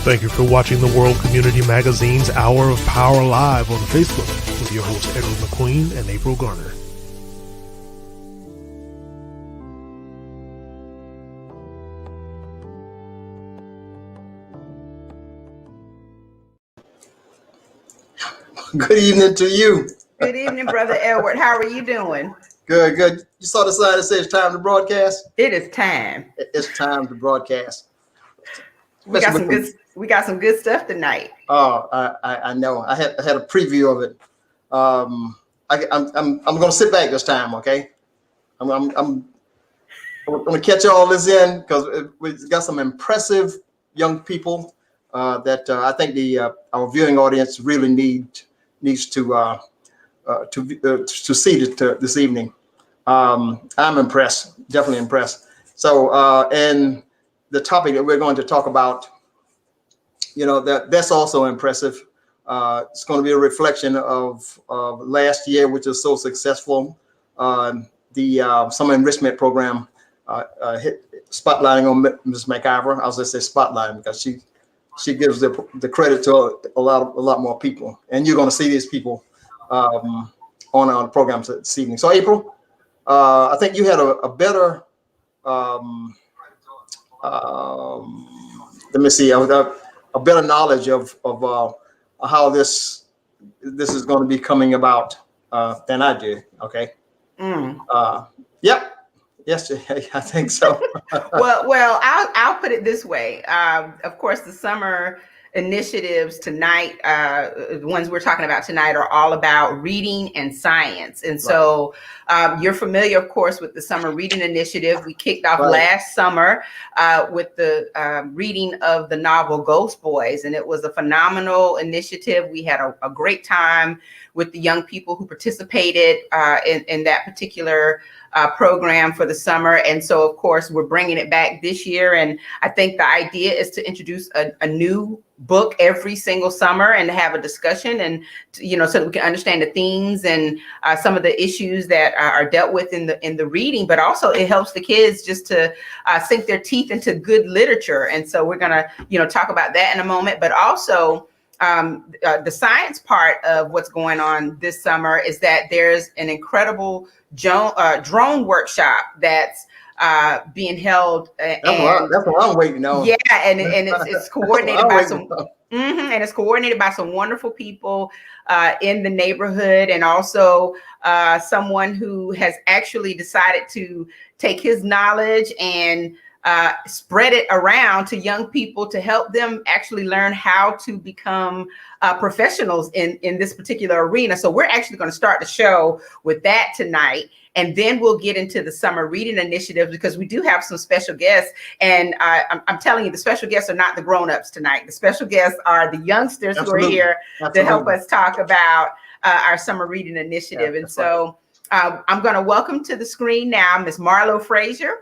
Thank you for watching the World Community Magazine's Hour of Power Live on Facebook with your hosts Edward McQueen and April Garner. Good evening to you. Good evening, Brother Edward. How are you doing? Good, good. You saw the sign that says time to broadcast? It is time. It's time to broadcast. We got some good stuff tonight. Oh, I know. I had a preview of it. I'm gonna sit back this time, okay? I'm gonna catch all this in because we've got some impressive young people that I think our viewing audience really needs to see this evening. I'm impressed, definitely impressed. So, and the topic that we're going to talk about, that's also impressive. It's going to be a reflection of last year, which was so successful. The summer enrichment program spotlighting on Ms. McIver. I was going to say spotlighting because she gives the credit to a lot more people, and you're going to see these people on our program this evening. So, April, I think you had a better. Let me see. A better knowledge of how this is going to be coming about than I do. Okay. Yep. Yes, I think so. well, I'll put it this way. Of course, the summer initiatives tonight, the ones we're talking about tonight, are all about reading and science. And so you're familiar, of course, with the Summer Reading Initiative. We kicked off last summer with the reading of the novel Ghost Boys, and it was a phenomenal initiative. We had a great time with the young people who participated in that particular program for the summer. And so, of course, we're bringing it back this year. And I think the idea is to introduce a new book every single summer and to have a discussion and, so that we can understand the themes and some of the issues that are dealt with in the reading, but also it helps the kids just to sink their teeth into good literature. And so we're going to, talk about that in a moment, but also the science part of what's going on this summer is that there's an incredible drone workshop that's being held. That's what I'm waiting on. Yeah, and it's coordinated by some. And it's coordinated by some wonderful people in the neighborhood, and also someone who has actually decided to take his knowledge and spread it around to young people to help them actually learn how to become professionals in this particular arena. So we're actually going to start the show with that tonight. And then we'll get into the summer reading initiative because we do have some special guests. And I'm telling you, the special guests are not the grown-ups tonight. The special guests are the youngsters who are here to help us talk about our summer reading initiative. And so I'm going to welcome to the screen now Ms. Marlo Frazier.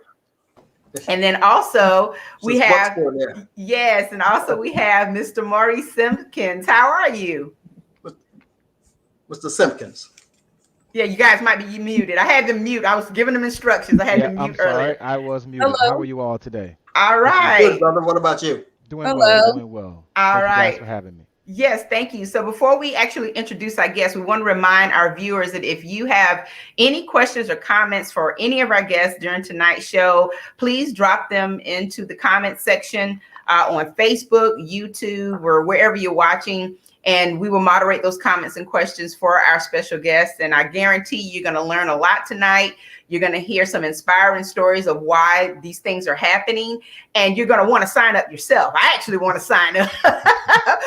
And then also we have, yes, and also we have Mr. Maurice Simpkins. How are you? Mr. Simpkins. Yeah, you guys might be muted. I had them mute. I was giving them instructions. I had them mute earlier. I was muted. Hello. How are you all today? All right. Good, brother. What about you? Doing well. All right. Thank you guys for having me. Yes, thank you. So before we actually introduce our guests, we want to remind our viewers that if you have any questions or comments for any of our guests during tonight's show, please drop them into the comment section on Facebook, YouTube, or wherever you're watching. And we will moderate those comments and questions for our special guests. And I guarantee you're going to learn a lot tonight. You're going to hear some inspiring stories of why these things are happening. And you're going to want to sign up yourself. I actually want to sign up.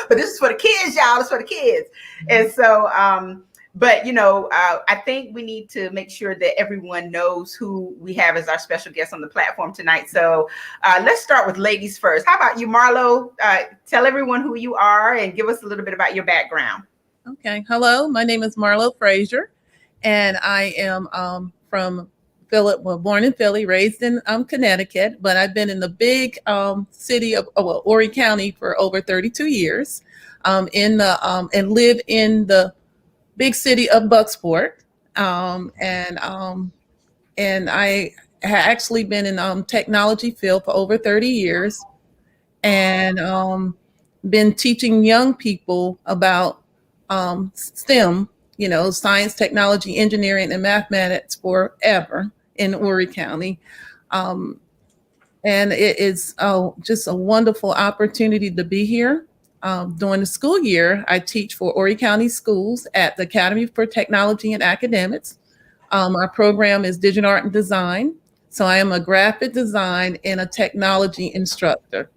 But this is for the kids, y'all. It's for the kids. And so, I think we need to make sure that everyone knows who we have as our special guest on the platform tonight. So let's start with ladies first. How about you, Marlo? Tell everyone who you are and give us a little bit about your background. Okay. Hello, my name is Marlo Frazier, and I am born in Philly, raised in Connecticut, but I've been in the big city of Horry County for over 32 years, and live in the big city of Bucksport, and I have actually been in technology field for over 30 years, and been teaching young people about STEM, science, technology, engineering, and mathematics forever in Horry County. And it is just a wonderful opportunity to be here. During the school year, I teach for Horry County Schools at the Academy for Technology and Academics. Our program is Digital Art and Design. So I am a graphic design and a technology instructor.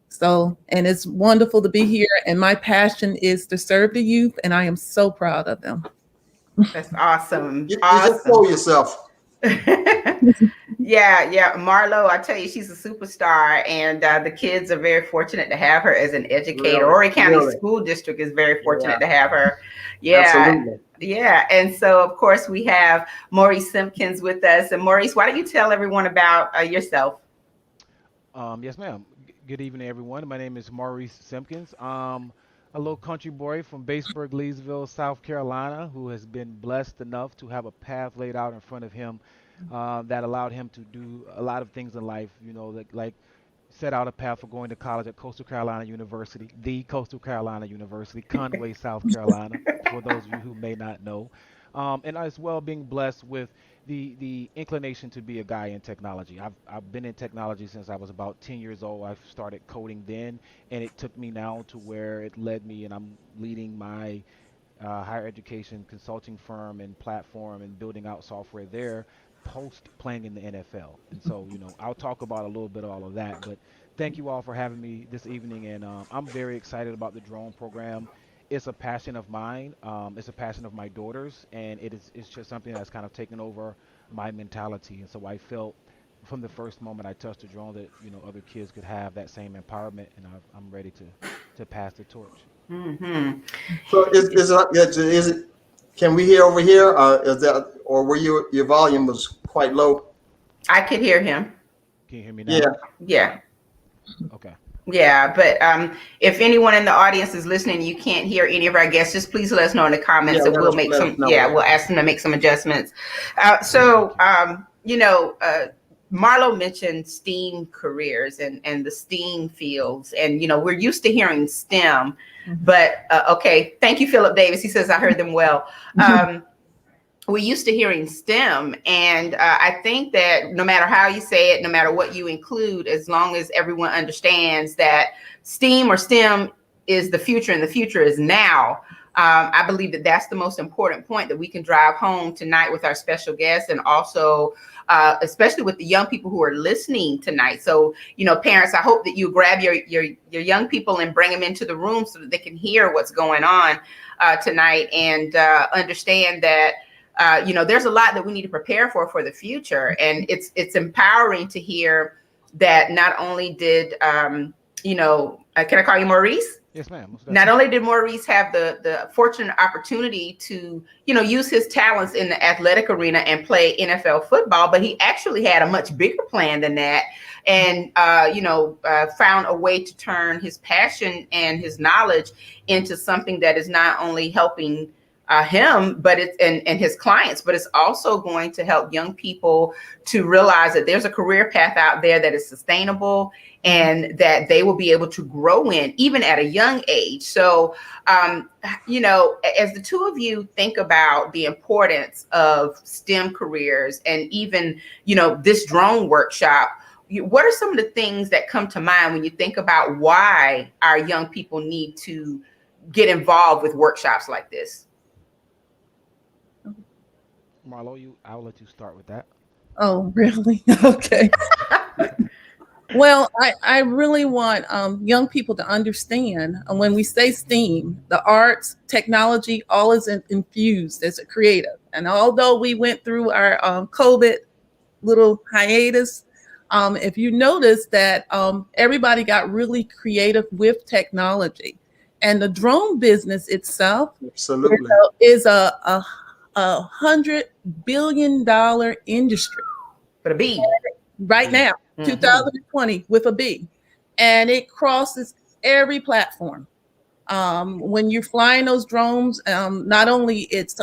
So, and it's wonderful to be here. And my passion is to serve the youth, and I am so proud of them. That's awesome. You just fool yourself. Yeah. Marlo, I tell you, she's a superstar, and the kids are very fortunate to have her as an educator. Horry County School District is very fortunate to have her. Yeah. Absolutely. Yeah. And so, of course, we have Maurice Simpkins with us. And Maurice, why don't you tell everyone about yourself? Yes, ma'am. Good evening, everyone. My name is Maurice Simpkins. A little country boy from Batesburg, Leesville, South Carolina, who has been blessed enough to have a path laid out in front of him that allowed him to do a lot of things in life, like set out a path for going to college at Coastal Carolina University, the Coastal Carolina University, Conway, South Carolina, for those of you who may not know. And as well being blessed with the inclination to be a guy in technology. I've been in technology since I was about 10 years old. I started coding then, and it took me now to where it led me, and I'm leading my higher education consulting firm and platform and building out software there post playing in the NFL. And so, I'll talk about a little bit of all of that, but thank you all for having me this evening. And I'm very excited about the drone program. It's a passion of mine. It's a passion of my daughters, and it's just something that's kind of taken over my mentality. And so I felt from the first moment I touched the drone that other kids could have that same empowerment, and I'm ready to pass the torch. Mm-hmm. So is it? Can we hear over here? Is that, or were your volume was quite low? I could hear him. Can you hear me now? Yeah. Okay. Yeah, but if anyone in the audience is listening, you can't hear any of our guests, just please let us know in the comments, and we'll make some. Yeah, we'll ask them to make some adjustments. Marlo mentioned STEAM careers and the STEAM fields, and we're used to hearing STEM, but okay, thank you, Philip Davis. He says I heard them well. We're used to hearing STEM, and I think that no matter how you say it, no matter what you include, as long as everyone understands that STEAM or STEM is the future and the future is now, I believe that that's the most important point that we can drive home tonight with our special guests, and also especially with the young people who are listening tonight. So, parents, I hope that you grab your young people and bring them into the room so that they can hear what's going on tonight, and understand that there's a lot that we need to prepare for the future. And it's empowering to hear that not only did, can I call you Maurice? Yes, ma'am. Not only did Maurice have the fortunate opportunity to, use his talents in the athletic arena and play NFL football, but he actually had a much bigger plan than that, and, found a way to turn his passion and his knowledge into something that is not only helping him, but it's and his clients, but it's also going to help young people to realize that there's a career path out there that is sustainable and that they will be able to grow in even at a young age. So, as the two of you think about the importance of STEM careers and even, this drone workshop, what are some of the things that come to mind when you think about why our young people need to get involved with workshops like this? Marlo, I'll let you start with that. Oh, really? Okay. Well, I really want young people to understand when we say STEAM, the arts, technology, all is infused as a creative. And although we went through our COVID little hiatus, if you notice that everybody got really creative with technology, and the drone business itself is a $100 billion industry. But a B. Right now, 2020 with a B. And it crosses every platform. When you're flying those drones, not only it's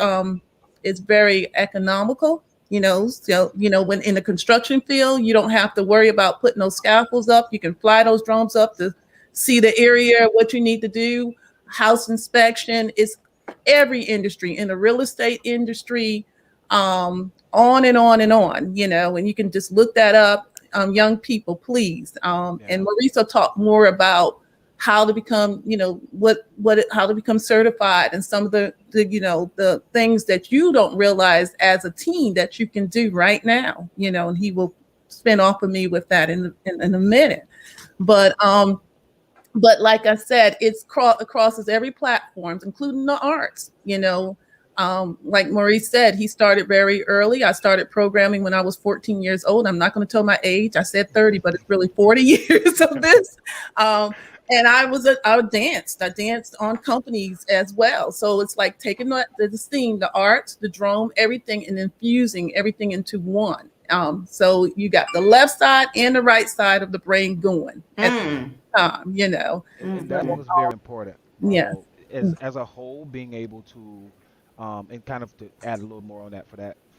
very economical, when in the construction field, you don't have to worry about putting those scaffolds up. You can fly those drones up to see the area, what you need to do, house inspection. It's every industry, in the real estate industry, on and on and on, and you can just look that up. Young people, please. And Maurice will talk more about how to become, how to become certified, and some of the things that you don't realize as a teen that you can do right now, and he will spin off of me with that in a minute. But like I said, it crosses every platform, including the arts, like Maurice said, he started very early. I started programming when I was 14 years old. I'm not going to tell my age. I said 30, but it's really 40 years of this. And I danced. I danced on companies as well. So it's like taking the scene, the arts, the drum, everything, and infusing everything into one. So you got the left side and the right side of the brain going at the same time, And that was very important. Yeah. As a whole, being able to, and kind of to add a little more on that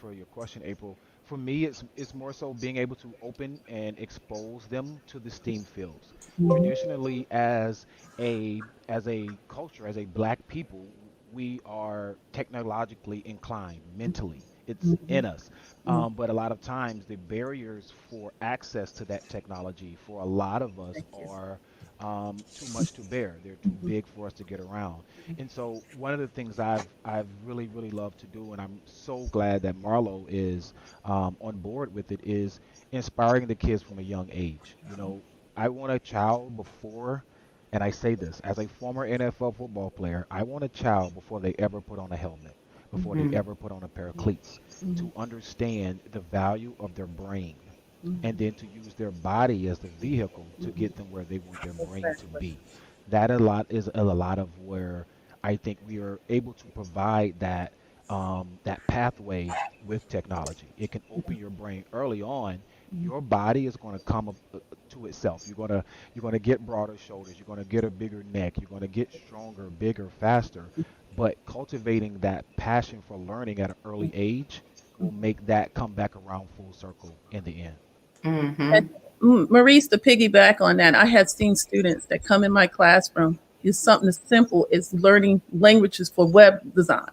for your question, April. For me, it's more so being able to open and expose them to the STEAM fields. Traditionally, as a culture, as a Black people, we are technologically inclined mentally. It's in us. But a lot of times, the barriers for access to that technology for a lot of us are too much to bear. They're too big for us to get around. And so one of the things I've really, really loved to do, and I'm so glad that Marlo is on board with it, is inspiring the kids from a young age. I want a child before, and I say this as a former NFL football player, I want a child before they ever put on a helmet, before they ever put on a pair of cleats, to understand the value of their brain, and then to use their body as the vehicle to get them where they want their brain to be. That is a lot of where I think we are able to provide that pathway with technology. It can open your brain early on. Your body is going to come up to itself. You're going to get broader shoulders. You're going to get a bigger neck. You're going to get stronger, bigger, faster. But cultivating that passion for learning at an early age will make that come back around full circle in the end. And Maurice, to piggyback on that, I have seen students that come in my classroom. It's something as simple as learning languages for web design.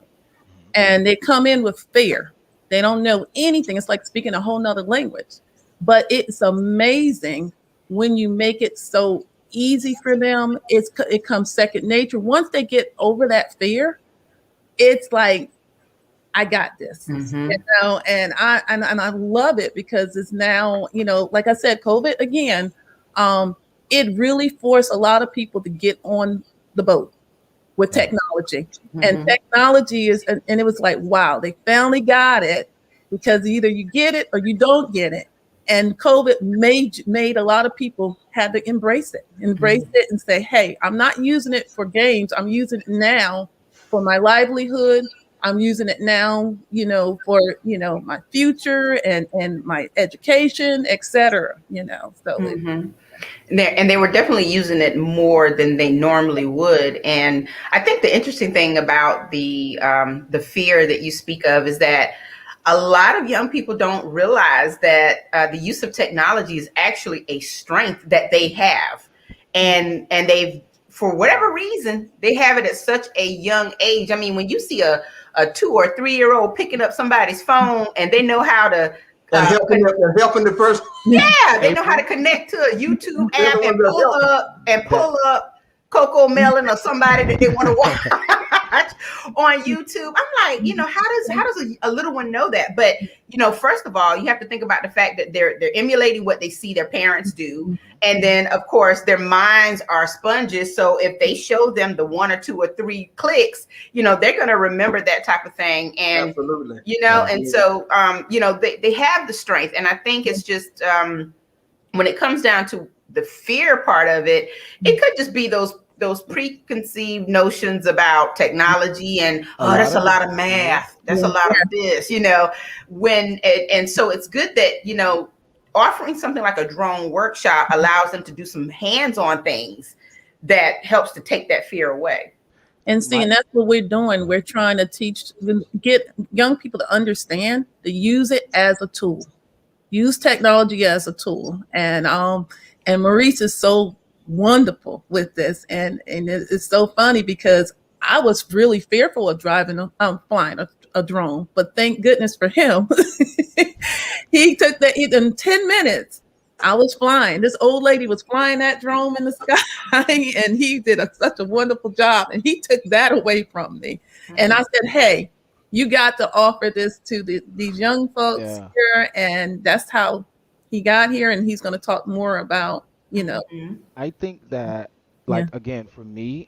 And they come in with fear. They don't know anything. It's like speaking a whole nother language. But it's amazing when you make it so easy for them. It comes second nature. Once they get over that fear, it's like, I got this, and I love it because it's now, like I said, COVID again, it really forced a lot of people to get on the boat with technology. And technology and it was like, wow, they finally got it, because either you get it or you don't get it. And COVID made a lot of people had to embrace it and say, hey, I'm not using it for games. I'm using it now for my livelihood. I'm using it now, for, my future and my education, et cetera, so. And they were definitely using it more than they normally would. And I think the interesting thing about the fear that you speak of is that a lot of young people don't realize that the use of technology is actually a strength that they have. And they've, for whatever reason, they have it at such a young age. I mean, when you see a 2 or 3 year old picking up somebody's phone and they know how to helping the person. Yeah, they know how to connect to a YouTube app and pull up Coco Melon or somebody that they want to watch on YouTube. I'm like, how does a little one know that? But first of all, you have to think about the fact that they're emulating what they see their parents do, and then of course their minds are sponges. So if they show them the 1 or 2 or 3 clicks, they're going to remember that type of thing. And absolutely, and so they have the strength, and I think it's just when it comes down to the fear part of it, it could just be those preconceived notions about technology and that's a lot of math, that's a lot of this, and so it's good that offering something like a drone workshop allows them to do some hands-on things that helps to take that fear away. And see, and that's what we're doing. We're trying to get young people to understand, to use it as a tool. Use technology as a tool. And Maurice is so wonderful with this, and it's so funny because I was really fearful of flying a drone, but thank goodness for him, he took that in 10 minutes. I was flying. This old lady was flying that drone in the sky, and he did such a wonderful job. And he took that away from me. And I said, "Hey, you got to offer this to these young folks Yeah. here," and that's how he got here. And he's going to talk more about, I think that, Yeah. like, again, for me,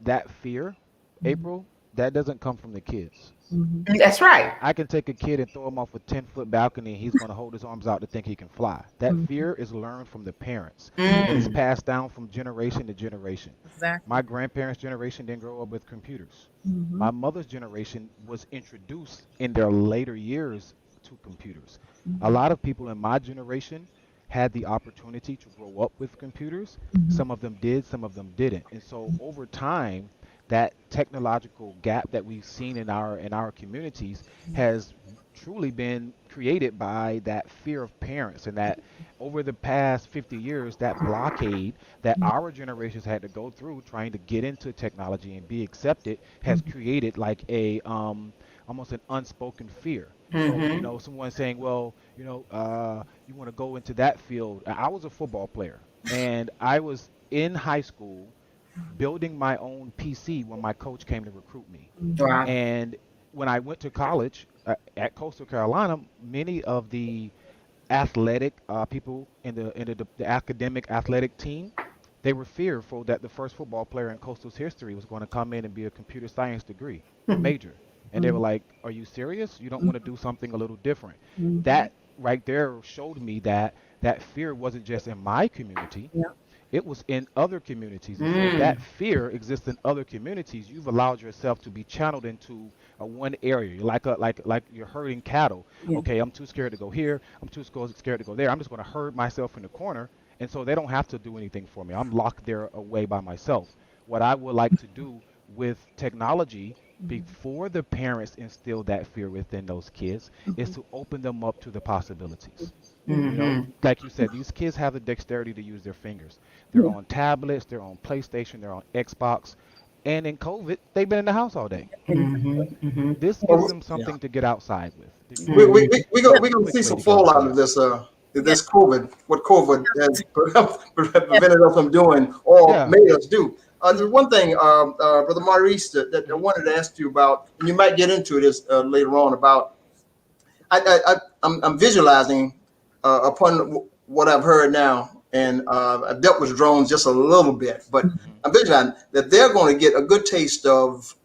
that fear, April, that doesn't come from the kids. Mhm. That's right. I can take a kid and throw him off a 10-foot balcony and he's going to hold his arms out to think he can fly. That Mhm. fear is learned from the parents, and it's passed down from generation to generation. Exactly. My grandparents' generation didn't grow up with computers. Mhm. My mother's generation was introduced in their later years to computers. A lot of people in my generation had the opportunity to grow up with computers. Some of them did, some of them didn't. And so over time, that technological gap that we've seen in our communities has truly been created by that fear of parents, and that over the past 50 years, that blockade that our generations had to go through trying to get into technology and be accepted has created like a almost an unspoken fear. So, someone saying, well, you want to go into that field. I was a football player, and I was in high school building my own PC when my coach came to recruit me. Wow. And when I went to college at Coastal Carolina, many of the athletic people in the academic athletic team, they were fearful that the first football player in Coastal's history was going to come in and be a computer science degree major. And they were like, "Are you serious? You don't want to do something a little different?" That right there showed me that that fear wasn't just in my community, Yeah. it was in other communities. And so if that fear exists in other communities, you've allowed yourself to be channeled into a one area. You're like you're herding cattle. Yeah. Okay, I'm too scared to go here. I'm too scared to go there. I'm just going to herd myself in the corner, and so they don't have to do anything for me. I'm locked there away by myself. What I would like to do with technology before the parents instill that fear within those kids is to open them up to the possibilities. Like you said, these kids have the dexterity to use their fingers. They're Yeah. on tablets, they're on PlayStation, they're on Xbox, and in COVID, they've been in the house all day. This gives Well, them yeah. something to get outside with. We're gonna Quick see way some to get fallout of outside. this COVID, what COVID has prevented us from doing or Yeah. made us do. There's one thing, Brother Maurice, that I wanted to ask you about, and you might get into this later on about. I'm visualizing upon what I've heard now, and I've dealt with drones just a little bit, but Mhm. I'm visualizing that they're going to get a good taste of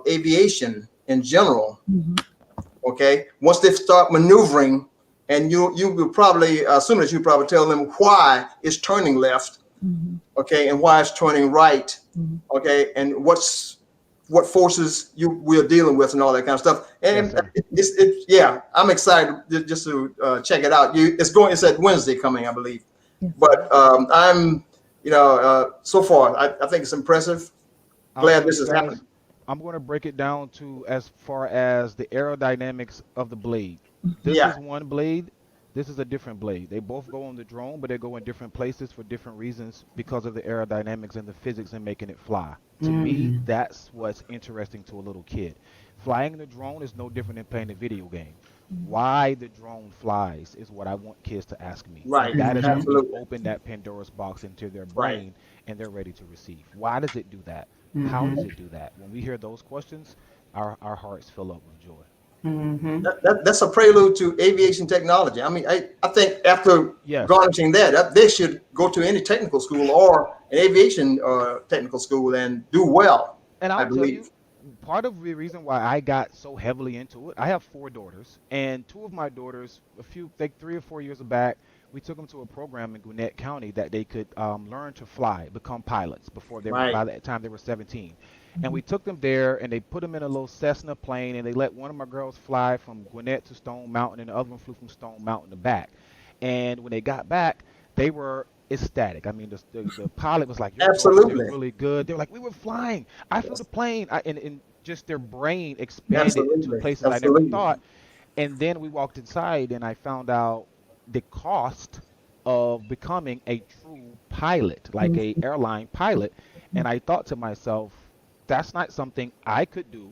aviation in general. Okay, once they start maneuvering, and you will probably, as soon as you probably tell them why it's turning left, okay, and why it's turning right, okay, and what forces we're dealing with and all that kind of stuff. Yes, And sir. yeah, I'm excited just to check it out. It's at Wednesday coming, I believe. Yes. But I'm, so far, I think it's impressive. I'll Glad tell this you is happening. guys, I'm going to break it down to as far as the aerodynamics of the blade. This Yeah, is one blade. This is a different blade. They both go on the drone, but they go in different places for different reasons because of the aerodynamics and the physics in making it fly. To me, that's what's interesting to a little kid. Flying the drone is no different than playing a video game. Why the drone flies is what I want kids to ask me. And right. that is when we Absolutely. open that Pandora's box into their Right. brain and they're ready to receive. Why does it do that? How does it do that? When we hear those questions, our hearts fill up with joy. That's a prelude to aviation technology. I mean, I think after Yes. garnishing that, they should go to any technical school or an aviation technical school and do well, And I I'll tell believe. you, part of the reason why I got so heavily into it, I have four daughters, and two of my daughters, like 3 or 4 years back, we took them to a program in Gwinnett County that they could learn to fly, become pilots Right. by the time they were 17. And we took them there, and they put them in a little Cessna plane, and they let one of my girls fly from Gwinnett to Stone Mountain, and the other one flew from Stone Mountain to back. And when they got back, they were ecstatic. I mean, the pilot was like, "Your daughters did Absolutely. really good." They were like, "We were flying. I flew the plane." And just their brain expanded into Absolutely. places I never Absolutely. thought. And then we walked inside, and I found out the cost of becoming a true pilot, like a airline pilot. And I thought to myself, that's not something I could do,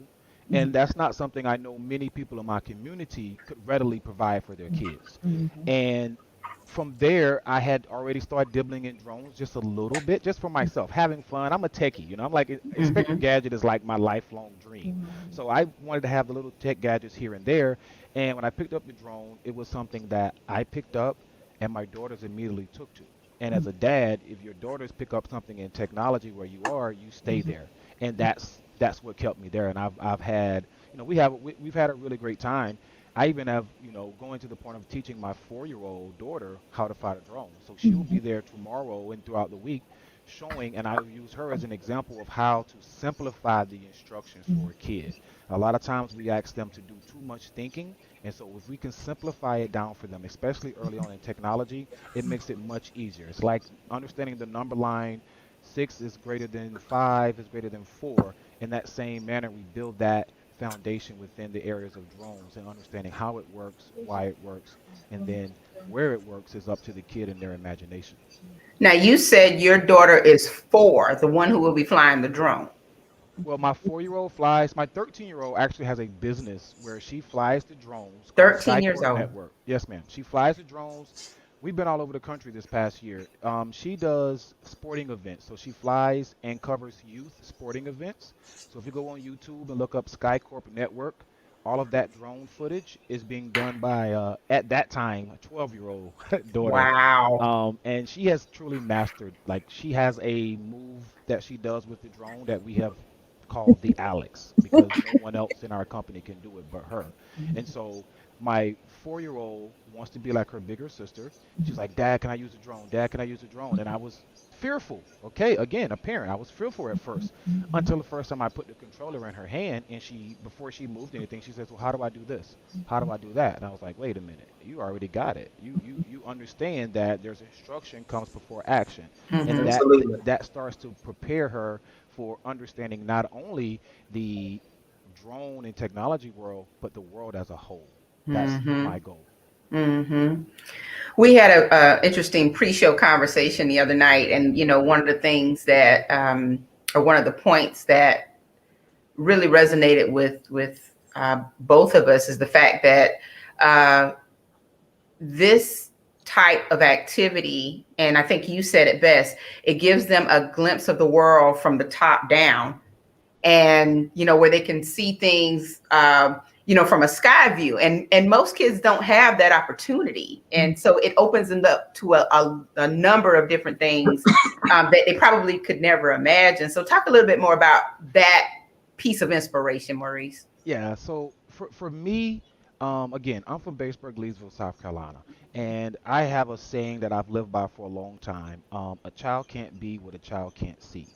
and that's not something I know many people in my community could readily provide for their kids. And from there, I had already started dibbling in drones just a little bit, just for myself, having fun. I'm a techie, I'm like, Inspector Mm-hmm. Gadget is like my lifelong dream. So I wanted to have the little tech gadgets here and there. And when I picked up the drone, it was something that I picked up and my daughters immediately took to. And as a dad, if your daughters pick up something in technology where you are, you stay there. And that's what kept me there. And I've had, we've had a really great time. I even have, going to the point of teaching my 4-year-old daughter how to fly a drone. So she will be there tomorrow and throughout the week showing, and I use her as an example of how to simplify the instructions for a kid. A lot of times we ask them to do too much thinking, and so if we can simplify it down for them, especially early on in technology, it makes it much easier. It's like understanding the number line, 6 is greater than 5 is greater than 4. In that same manner, we build that foundation within the areas of drones and understanding how it works, why it works, and then where it works is up to the kid and their imagination. Now, you said your daughter is 4, the one who will be flying the drone. Well, my 4-year-old flies. My 13-year-old actually has a business where she flies the drones called 13 years SkyCorp old. Network. Yes, ma'am. She flies the drones. We've been all over the country this past year. She does sporting events, so she flies and covers youth sporting events. So if you go on YouTube and look up SkyCorp Network, all of that drone footage is being done by, at that time, a 12-year-old daughter. Wow. And she has truly mastered, like, she has a move that she does with the drone that we have called the Alex because no one else in our company can do it but her. And so my 4-year-old wants to be like her bigger sister. She's like, Dad, can I use a drone? Dad, can I use a drone? And I was fearful. Okay, again, a parent. I was fearful at first until the first time I put the controller in her hand and before she moved anything, she says, well, how do I do this? How do I do that? And I was like, wait a minute, you already got it. You understand that there's instruction comes before action. And Mm-hmm. Absolutely. that starts to prepare her for understanding not only the drone and technology world, but the world as a whole. That's Mm-hmm. my goal. Mm-hmm. We had a interesting pre-show conversation the other night, and one of the things that, or one of the points that really resonated with both of us is the fact that this type of activity, and I think you said it best, it gives them a glimpse of the world from the top down, and where they can see things from a sky view, and most kids don't have that opportunity, and so it opens them up to a number of different things that they probably could never imagine. So talk a little bit more about that piece of inspiration, Maurice. Yeah, so for me, again, I'm from Batesburg, Leesville, South Carolina, and I have a saying that I've lived by for a long time. A child can't be what a child can't see.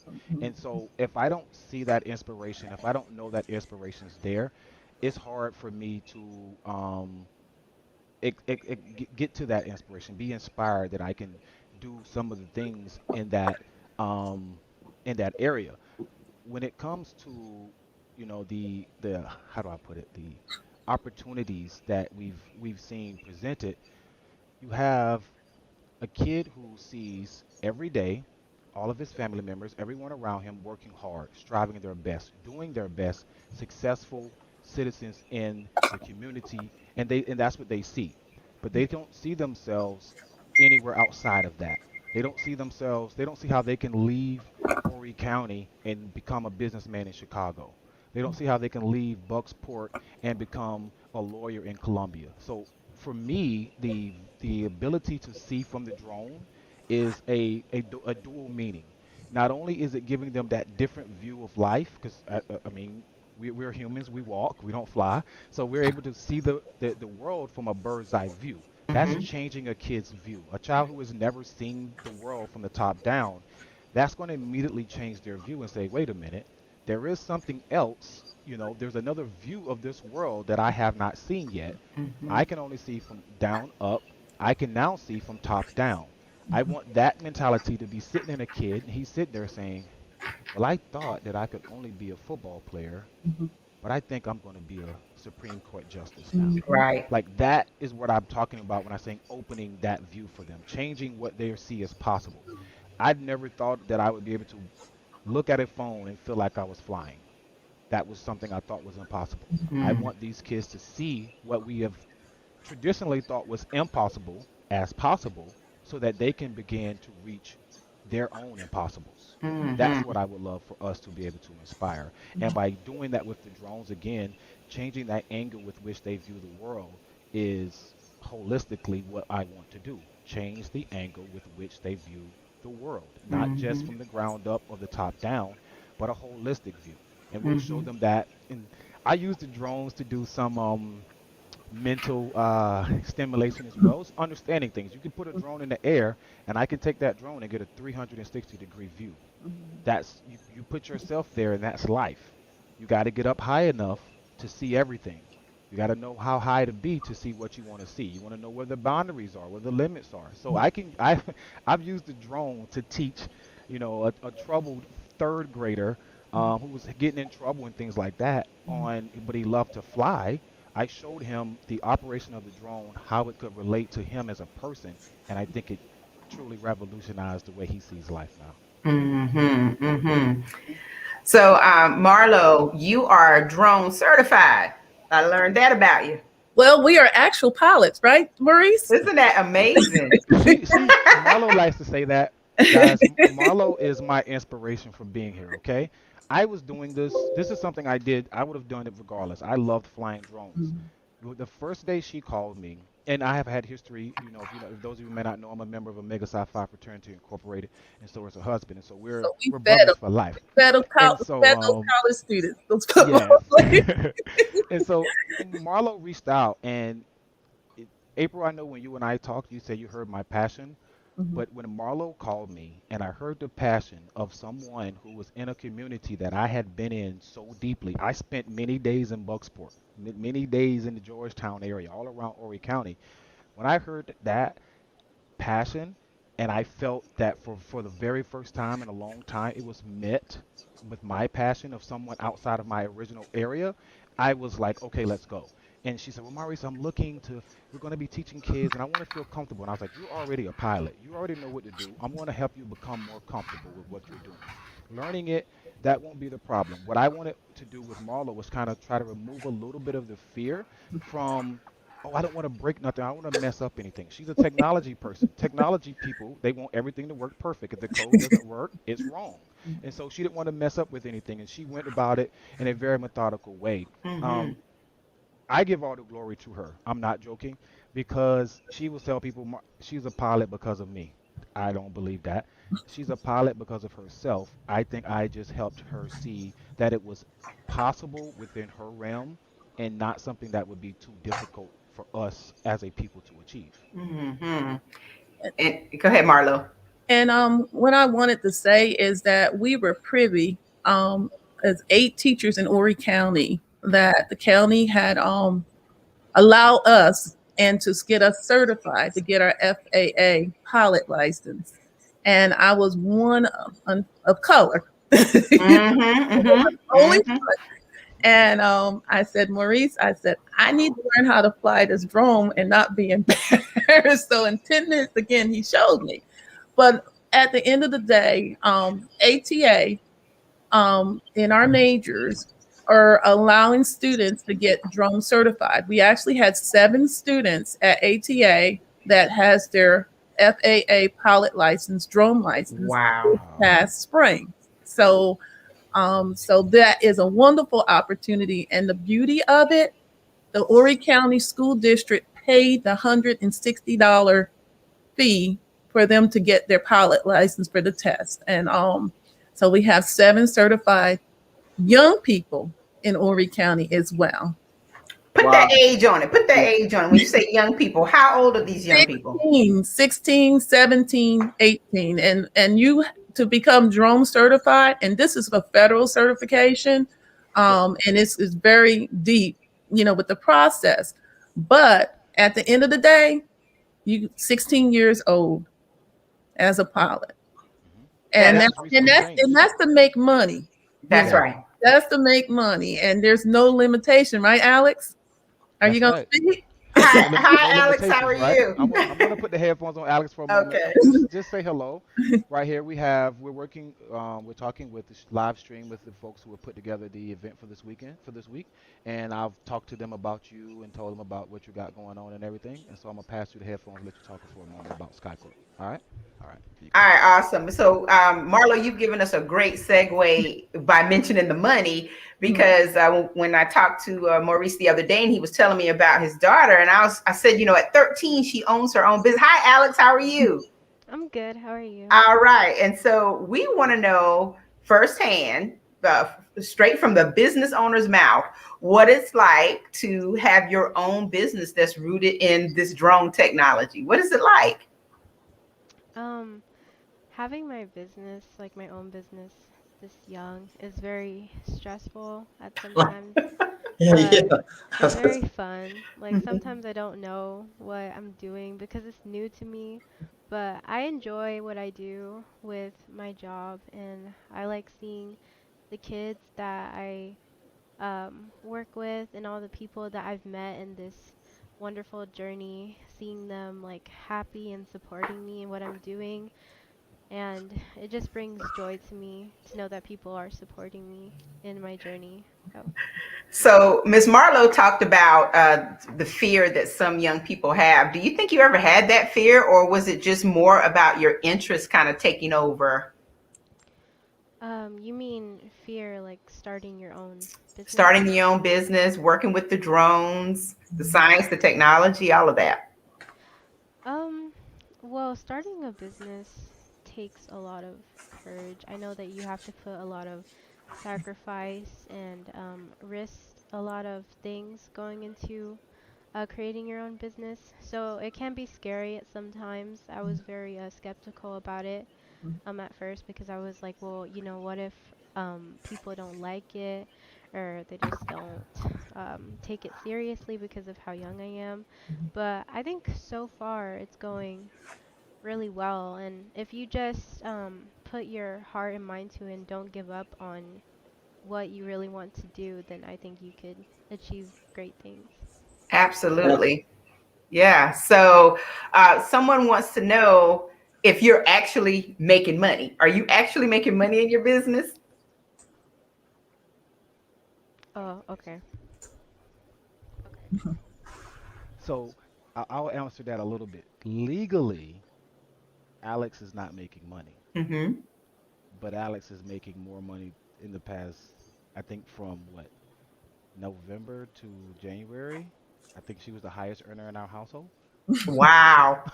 And so if I don't see that inspiration, if I don't know that inspiration is there, it's hard for me to get to that inspiration, be inspired that I can do some of the things um, in that area. When it comes to the how do I put it, the opportunities that we've seen presented, you have a kid who sees every day all of his family members, everyone around him working hard, striving their best, doing their best, successful citizens in the community, and that's what they see. But they don't see themselves anywhere outside of that. They don't see how they can leave Horry County and become a businessman in Chicago. They don't see how they can leave Bucksport and become a lawyer in Columbia. So for me, the ability to see from the drone is a dual meaning. Not only is it giving them that different view of life, because I mean, we're humans, we walk, we don't fly, so we're able to see the world from a bird's eye view. That's Mm-hmm. changing a kid's view. A child who has never seen the world from the top down, that's going to immediately change their view and say, wait a minute, there is something else. There's another view of this world that I have not seen yet. Mm-hmm. I can only see from down up. I can now see from top down. I want that mentality to be sitting in a kid, and he's sitting there saying, well, I thought that I could only be a football player, but I think I'm going to be a Supreme Court justice now. Right. Like that is what I'm talking about when I say opening that view for them, changing what they see as possible. I'd never thought that I would be able to look at a phone and feel like I was flying. That was something I thought was impossible. I Mm. want these kids to see what we have traditionally thought was impossible as possible so that they can begin to reach their own impossibles. That's what Mm-hmm. I would love for us to be able to inspire. And by doing that with the drones, again, changing that angle with which they view the world is holistically what I want to do. Change the angle with which they view the world, not just Mm-hmm. from the ground up or the top down, but a holistic view. And we'll show Mm-hmm. them that. And I use the drones to do some mental stimulation as well as understanding things. You can put a drone in the air, and I can take that drone and get a 360-degree view. That's you put yourself there, and that's life. You got to get up high enough to see everything. You got to know how high to be to see what you want to see. You want to know where the boundaries are, where the limits are. So I've used the drone to teach, a troubled third grader who was getting in trouble and things like that but he loved to fly. I showed him the operation of the drone, how it could relate to him as a person, and I think it truly revolutionized the way he sees life now. Mm-hmm. Mm-hmm. So, Marlo, you are drone certified. I learned that about you. Well, we are actual pilots, right, Maurice? Isn't that amazing? See, Marlo likes to say that. Guys, Marlo is my inspiration for being here, okay? I was doing this. This is something I did. I would have done it regardless. I loved flying drones. The first day she called me, and I have had history, if those of you may not know, I'm a member of Omega Psi Phi Fraternity Incorporated, and so is her husband, and so we're So we we're fed brothers them. for life. Fed, them And fed so those college students, those football yes. players. And so Marlo reached out, and April, I know when you and I talked, you said you heard my passion. Mhm. But when Marlo called me and I heard the passion of someone who was in a community that I had been in so deeply, I spent many days in Bucksport, many days in the Georgetown area, all around Horry County. When I heard that passion, and I felt that for the very first time in a long time, it was met with my passion of someone outside of my original area. I was like, okay, let's go. And she said, well, Maurice, we're going to be teaching kids, and I want to feel comfortable. And I was like, you're already a pilot. You already know what to do. I'm going to help you become more comfortable with what you're doing. Learning it, that won't be the problem. What I wanted to do with Marlo was kind of try to remove a little bit of the fear from, oh, I don't want to break nothing. I don't want to mess up anything. She's a technology person. Technology people, they want everything to work perfect. If the code doesn't work, it's wrong. And so she didn't want to mess up with anything, and she went about it in a very methodical way. Mm-hmm. Um, I give all the glory to her. I'm not joking because she will tell people she's a pilot because of me. I don't believe that. She's a pilot because of herself. I think I just helped her see that it was possible within her realm and not something that would be too difficult for us as a people to achieve. Mm-hmm. And go ahead, Marlo. And what I wanted to say is that we were privy as 8 teachers in Horry County that the county had allowed us and to get us certified to get our FAA pilot license. And I was one of color. Mm-hmm. Mm-hmm. Only. Mm-hmm. And I said, Maurice, I said, I need to learn how to fly this drone and not be embarrassed. So in 10 minutes, again, he showed me. But at the end of the day, ATA in our majors are allowing students to get drone certified. We actually had 7 students at ATA that has their FAA pilot license, drone license this Wow. Wow. past spring. So that is a wonderful opportunity. And the beauty of it, the Horry County School District paid the $160 fee for them to get their pilot license for the test. And so we have 7 certified young people in Horry County as well. Put Wow. that age on it. Put that age on it. When you say young people, how old are these young people? 16, 17, 18. And you to become drone certified, and this is a federal certification, and it's very deep, with the process. But at the end of the day, you 16 years old as a pilot. That And is that, That's and recently that's and changed. that's to make money. That's Yeah. right. That's to make money, and there's no limitation, right, Alex? Are you That's gonna right. speak? Hi, No hi, Alex. How are limitations, right? you? I'm gonna put the headphones on Alex for a moment. Okay. Just say hello. Right here we're working we're talking with the live stream with the folks who have put together the event for this weekend for this week, and I've talked to them about you and told them about what you got going on and everything. And so I'm gonna pass you the headphones and let you talk for a moment about Skycorp. All right? All right. Here you All go. right, awesome. So, Marlo, you've given us a great segue by mentioning the money because when I talked to Maurice the other day and he was telling me about his daughter, and I said, at 13 she owns her own business. Hi, Alex, how are you? I'm good. How are you? All right, and so we want to know firsthand, straight from the business owner's mouth, what it's like to have your own business that's rooted in this drone technology. What is it like? Um, Having my business, like my own business, this young is very stressful at some times, Yeah, but it's yeah. very fun. Like sometimes I don't know what I'm doing because it's new to me, but I enjoy what I do with my job, and I like seeing the kids that I work with and all the people that I've met in this wonderful journey, seeing them like happy and supporting me in what I'm doing. And it just brings joy to me to know that people are supporting me in my journey. So, So, Ms. Marlowe talked about the fear that some young people have. Do you think you ever had that fear, or was it just more about your interest kind of taking over? you mean fear like starting your own business? Starting your own business, working with the drones, the science, the technology, all of that. Um, well, starting a business takes a lot of courage. I know that you have to put a lot of sacrifice and risk a lot of things going into creating your own business. So it can be scary at sometimes. I was very skeptical about it at first because I was like, well, what if people don't like it or they just don't take it seriously because of how young I am. But I think so far it's going really well. And if you just put your heart and mind to it and don't give up on what you really want to do, then I think you could achieve great things. Absolutely. Yeah. So, someone wants to know if you're actually making money. Are you actually making money in your business? Oh, okay. So I'll answer that a little bit. Legally, Alex is not making money, Mm-hmm. but Alex is making more money in the past, I think from what, November to January. I think she was the highest earner in our household. Wow.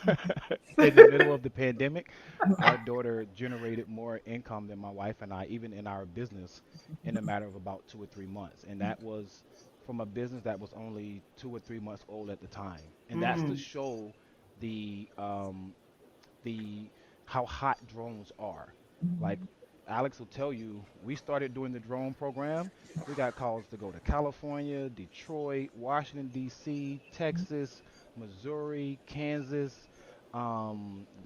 In the middle of the pandemic, our daughter generated more income than my wife and I, even in our business, in a matter of about 2 or 3 months. And that was from a business that was only 2 or 3 months old at the time. And that's to Mm. show the the how hot drones are. Like Alex will tell you, we started doing the drone program. We got calls to go to California, Detroit, Washington D.C., Texas, Missouri, Kansas,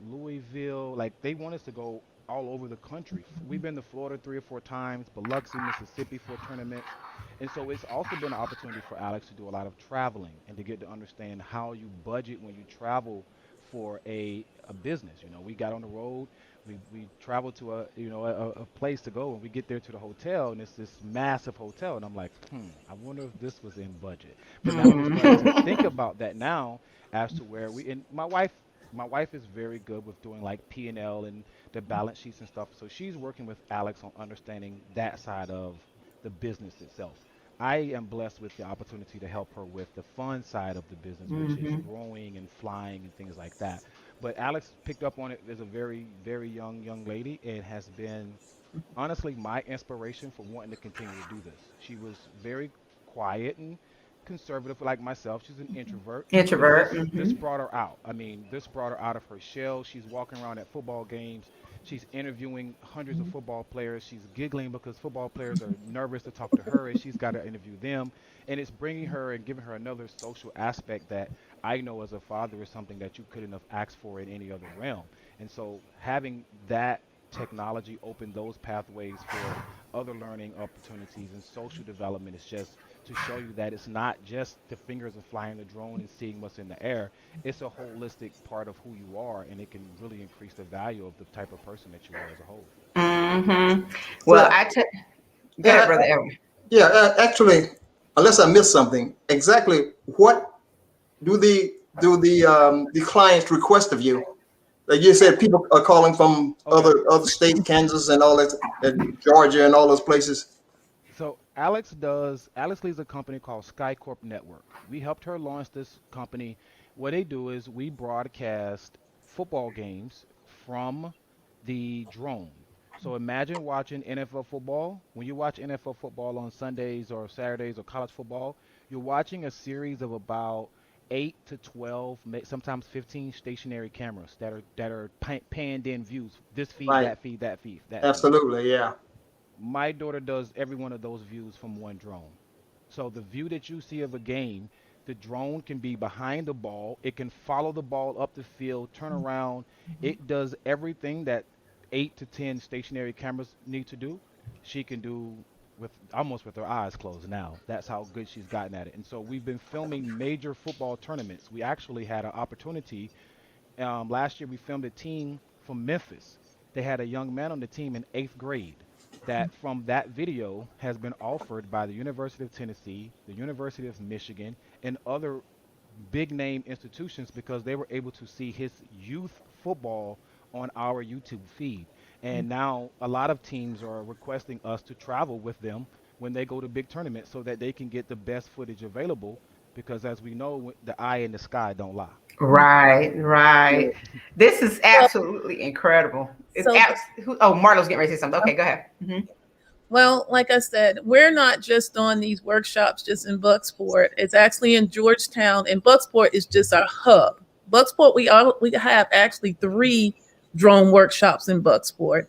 Louisville. Like they want us to go all over the country. We've been to Florida 3 or 4 times, Biloxi, Mississippi for tournaments. And so it's also been an opportunity for Alex to do a lot of traveling and to get to understand how you budget when you travel for a business. We got on the road, we traveled to a place to go, and we get there to the hotel, and it's this massive hotel, and I'm like, I wonder if this was in budget. But now we're starting to think Mm. about that now as to where we and my wife is very good with doing like P&L and the balance sheets and stuff. So she's working with Alex on understanding that side of the business itself. I am blessed with the opportunity to help her with the fun side of the business, which is Mhm. growing and flying and things like that. But Alex picked up on it as a very, very young lady and has been honestly my inspiration for wanting to continue to do this. She was very quiet and conservative like myself. She's an introvert, but Introvert. this Hmm. brought her out. I mean, this brought her out of her shell. She's walking around at football games. She's interviewing hundreds of football players. She's giggling because football players are nervous to talk to her and she's got to interview them. And it's bringing her and giving her another social aspect that I know as a father is something that you couldn't have asked for in any other realm. And so having that technology open those pathways for other learning opportunities and social development. It's just to show you that it's not just the fingers of flying the drone and seeing what's in the air. It's a holistic part of who you are, and it can really increase the value of the type of person that you are as a whole. Mm-hmm. Well, So, go ahead, yeah, brother Edwin. yeah. Actually, unless I missed something, exactly what do the clients request of you? Like you said, people are calling from Okay. other states, Kansas and all that, and Georgia and all those places. So Alex leads a company called SkyCorp Network. We helped her launch this company. What they do is we broadcast football games from the drone. So imagine watching NFL football. When you watch NFL football on Sundays or Saturdays or college football, you're watching a series of about 8 to 12, sometimes 15 stationary cameras that are panned in views. This feed, Right. that feed, that feed, that feed. Absolutely. Yeah. My daughter does every one of those views from one drone. So the view that you see of a game, the drone can be behind the ball. It can follow the ball up the field, turn around. It does everything that 8 to 10 stationary cameras need to do. She can do with almost with her eyes closed now. That's how good she's gotten at it. And so we've been filming major football tournaments. We actually had an opportunity. Last year we filmed a team from Memphis. They had a young man on the team in 8th grade that from that video has been offered by the University of Tennessee, the University of Michigan, and other big name institutions because they were able to see his youth football on our YouTube feed. And now a lot of teams are requesting us to travel with them when they go to big tournaments so that they can get the best footage available because as we know, the eye in the sky don't lie. Right, right. This is absolutely incredible. It's So, oh, Marlo's getting ready to say something. Okay, go ahead. well, like I said, we're not just on these workshops just in Bucksport. It's actually in Georgetown, and Bucksport is just our hub. Bucksport, we have actually 3 drone workshops in Bucksport,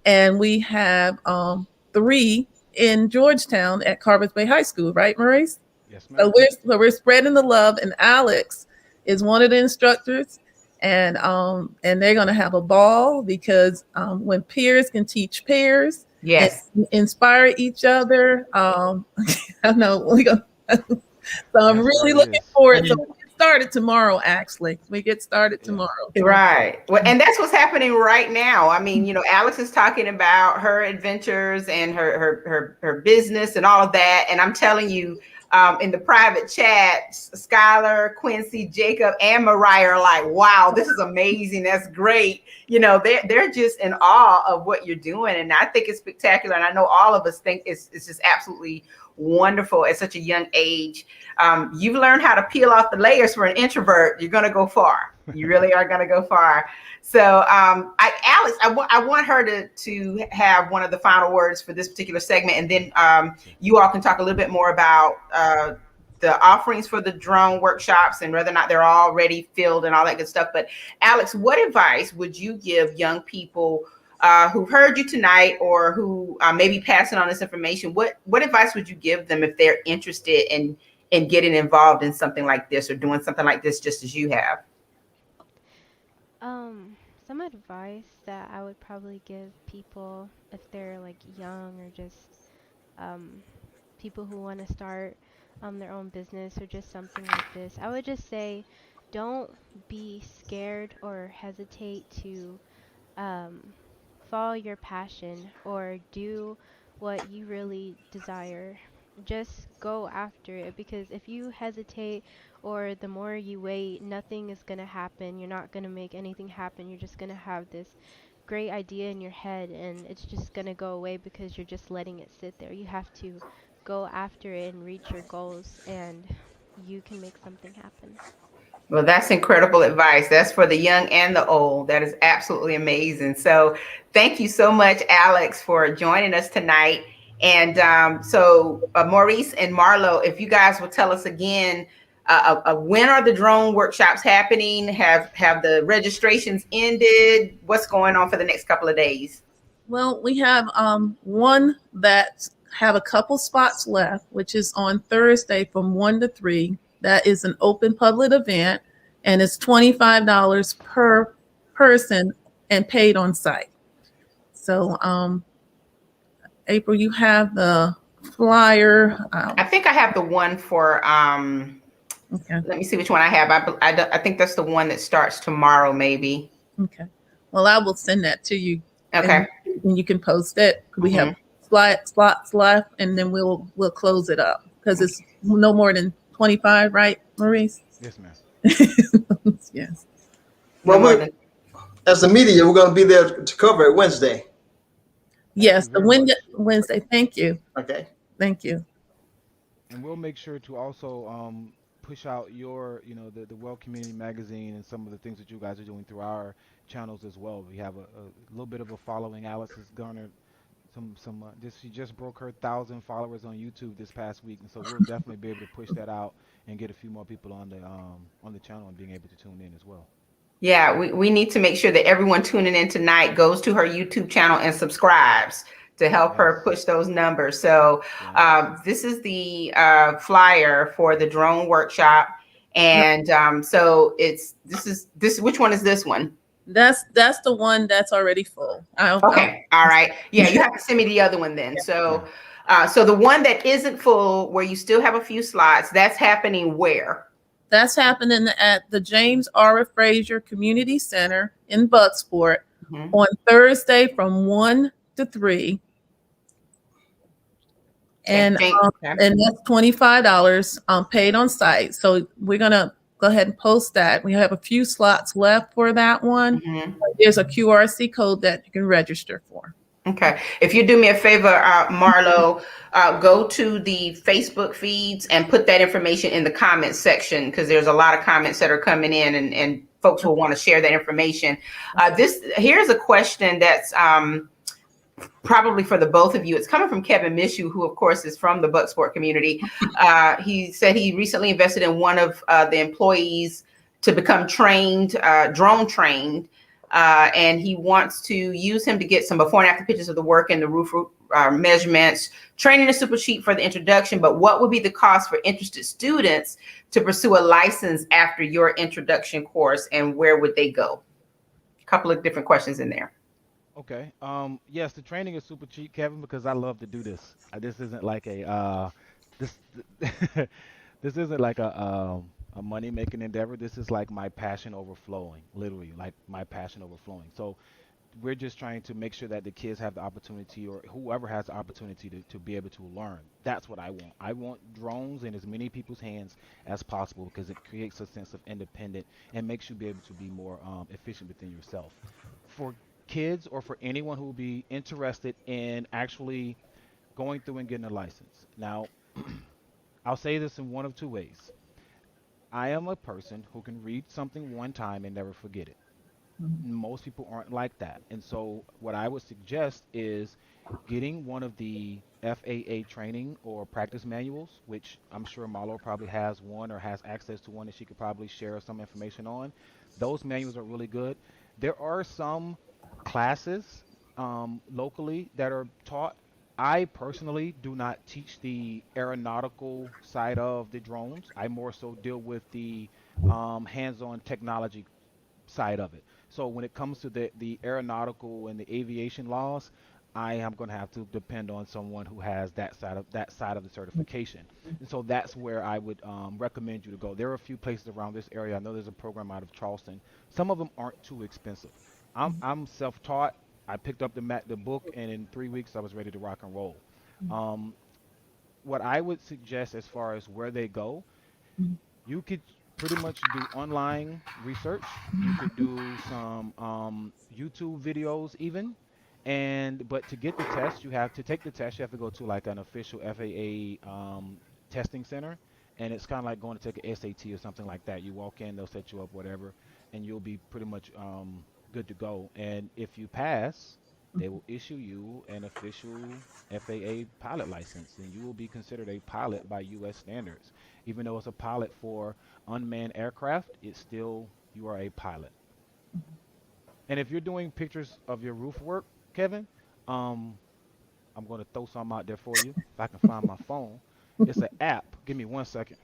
and we have 3 in Georgetown at Carvers Bay High School, right, Maurice? Yes, So ma'am. we're spreading the love, and Alex is one of the instructors, and they're gonna have a ball because when peers can teach peers and Yes. inspire each other. I know we gonna. So I'm That's what really it looking is. forward. So we get started tomorrow. Actually, we get started Yeah. tomorrow. Right. Well, and that's what's happening right now. I mean, Alex is talking about her adventures and her business and all of that. And I'm telling you, in the private chat, Skylar, Quincy, Jacob, and Mariah are like, "Wow, this is amazing. That's great." They're just in awe of what you're doing, and I think it's spectacular. And I know all of us think it's just absolutely wonderful at such a young age. You've learned how to peel off the layers. For an introvert, you're going to go far. You really are going to go far. So, Alex, I want her to have one of the final words for this particular segment, and then you all can talk a little bit more about the offerings for the drone workshops and whether or not they're already filled and all that good stuff. But Alex, what advice would you give young people who've heard you tonight or who may be passing on this information? What advice would you give them if they're interested in getting involved in something like this or doing something like this just as you have? Um, some advice that I would probably give people if they're like young or just um, people who want to start their own business or just something like this, I would just say don't be scared or hesitate to um, follow your passion or do what you really desire. Just go after it because if you hesitate or the more you wait, nothing is going to happen. You're not going to make anything happen. You're just going to have this great idea in your head and it's just going to go away because you're just letting it sit there. You have to go after it and reach your goals and you can make something happen. Well, that's incredible advice. That's for the young and the old. That is absolutely amazing. So, thank you so much, Alex, for joining us tonight. And Maurice and Marlo, if you guys will tell us again, when are the drone workshops happening? Have the registrations ended? What's going on for the next couple of days? Well, we have one that have a couple spots left, which is on Thursday from 1 to 3. That is an open public event, and it's $25 per person and paid on site. So April, you have the flyer. I think I have the one for, Okay. let me see which one I have. I think that's the one that starts tomorrow, maybe. Okay. Well, I will send that to you, Okay. and you can post it. We have Mhm. slots left, and then we'll close it up because it's no more than 25, right, Maurice? Yes, ma'am. Yes. No Well, more we than. as the media, we're going to be there to cover it Wednesday. Thank you Yes. The very much. Wednesday. Thank you. Okay. Thank you. And we'll make sure to also push out your, the Well Community Magazine and some of the things that you guys are doing through our channels as well. We have a little bit of a following. Alice has garnered she just broke her 1,000 followers on YouTube this past week, and so we'll definitely be able to push that out and get a few more people on the channel and being able to tune in as well. Yeah, we need to make sure that everyone tuning in tonight goes to her YouTube channel and subscribes to help Yes. her push those numbers. So Yes. this is the flyer for the drone workshop. And so this, which one is this one? That's the one that's already full. Okay. All right. Yeah, you have to send me the other one then. So so the one that isn't full, where you still have a few slots, that's happening where? That's happening at the James R. Frazier Community Center in Bucksport Mhm. on Thursday from 1 to 3. And Okay. and that's $25 paid on site. So we're gonna go ahead and post that. We have a few slots left for that one. Mhm. There's a QRC code that you can register for. Okay. If you do me a favor, Marlo, go to the Facebook feeds and put that information in the comments section, because there's a lot of comments that are coming in, and folks will want to share that information. Here's a question that's probably for the both of you. It's coming from Kevin Mishu, who of course is from the Bucksport community. He said he recently invested in one of the employees to become trained, drone trained. And he wants to use him to get some before and after pictures of the work and the roof measurements, training a super sheet for the introduction. But what would be the cost for interested students to pursue a license after your introduction course, and where would they go? A couple of different questions in there. Okay. Yes, the training is super cheap, Kevin, because I love to do this. This isn't like this this isn't like a money making endeavor. This is like my passion overflowing, literally, like my passion overflowing. So we're just trying to make sure that the kids have the opportunity, or whoever has the opportunity to be able to learn. That's what I want. I want drones in as many people's hands as possible, because it creates a sense of independent and makes you be able to be more efficient within yourself. For kids, or for anyone who will be interested in actually going through and getting a license. Now, I'll say this in one of two ways. I am a person who can read something one time and never forget it. Most people aren't like that. And so what I would suggest is getting one of the FAA training or practice manuals, which I'm sure Marlo probably has one or has access to one that she could probably share some information on. Those manuals are really good. There are some classes locally that are taught. I personally do not teach the aeronautical side of the drones. I more so deal with the hands-on technology side of it. So when it comes to the aeronautical and the aviation laws, I am going to have to depend on someone who has that side of the certification. And so that's where I would recommend you to go. There are a few places around this area. I know there's a program out of Charleston. Some of them aren't too expensive. I'm self-taught. I picked up the book, and in 3 weeks I was ready to rock and roll. Um, what I would suggest as far as where they go, you could pretty much do online research. You could do some YouTube videos even. And but to get the test, you have to take the test. You have to go to like an official FAA testing center, and it's kind of like going to take an SAT or something like that. You walk in, they'll set you up, whatever, and you'll be pretty much good to go. And if you pass, they will issue you an official FAA pilot license, and you will be considered a pilot by U.S. standards. Even though it's a pilot for unmanned aircraft, it's still you are a pilot. And if you're doing pictures of your roof work, Kevin, um, I'm going to throw some out there for you. If I can find my phone, it's an app. Give me 1 second.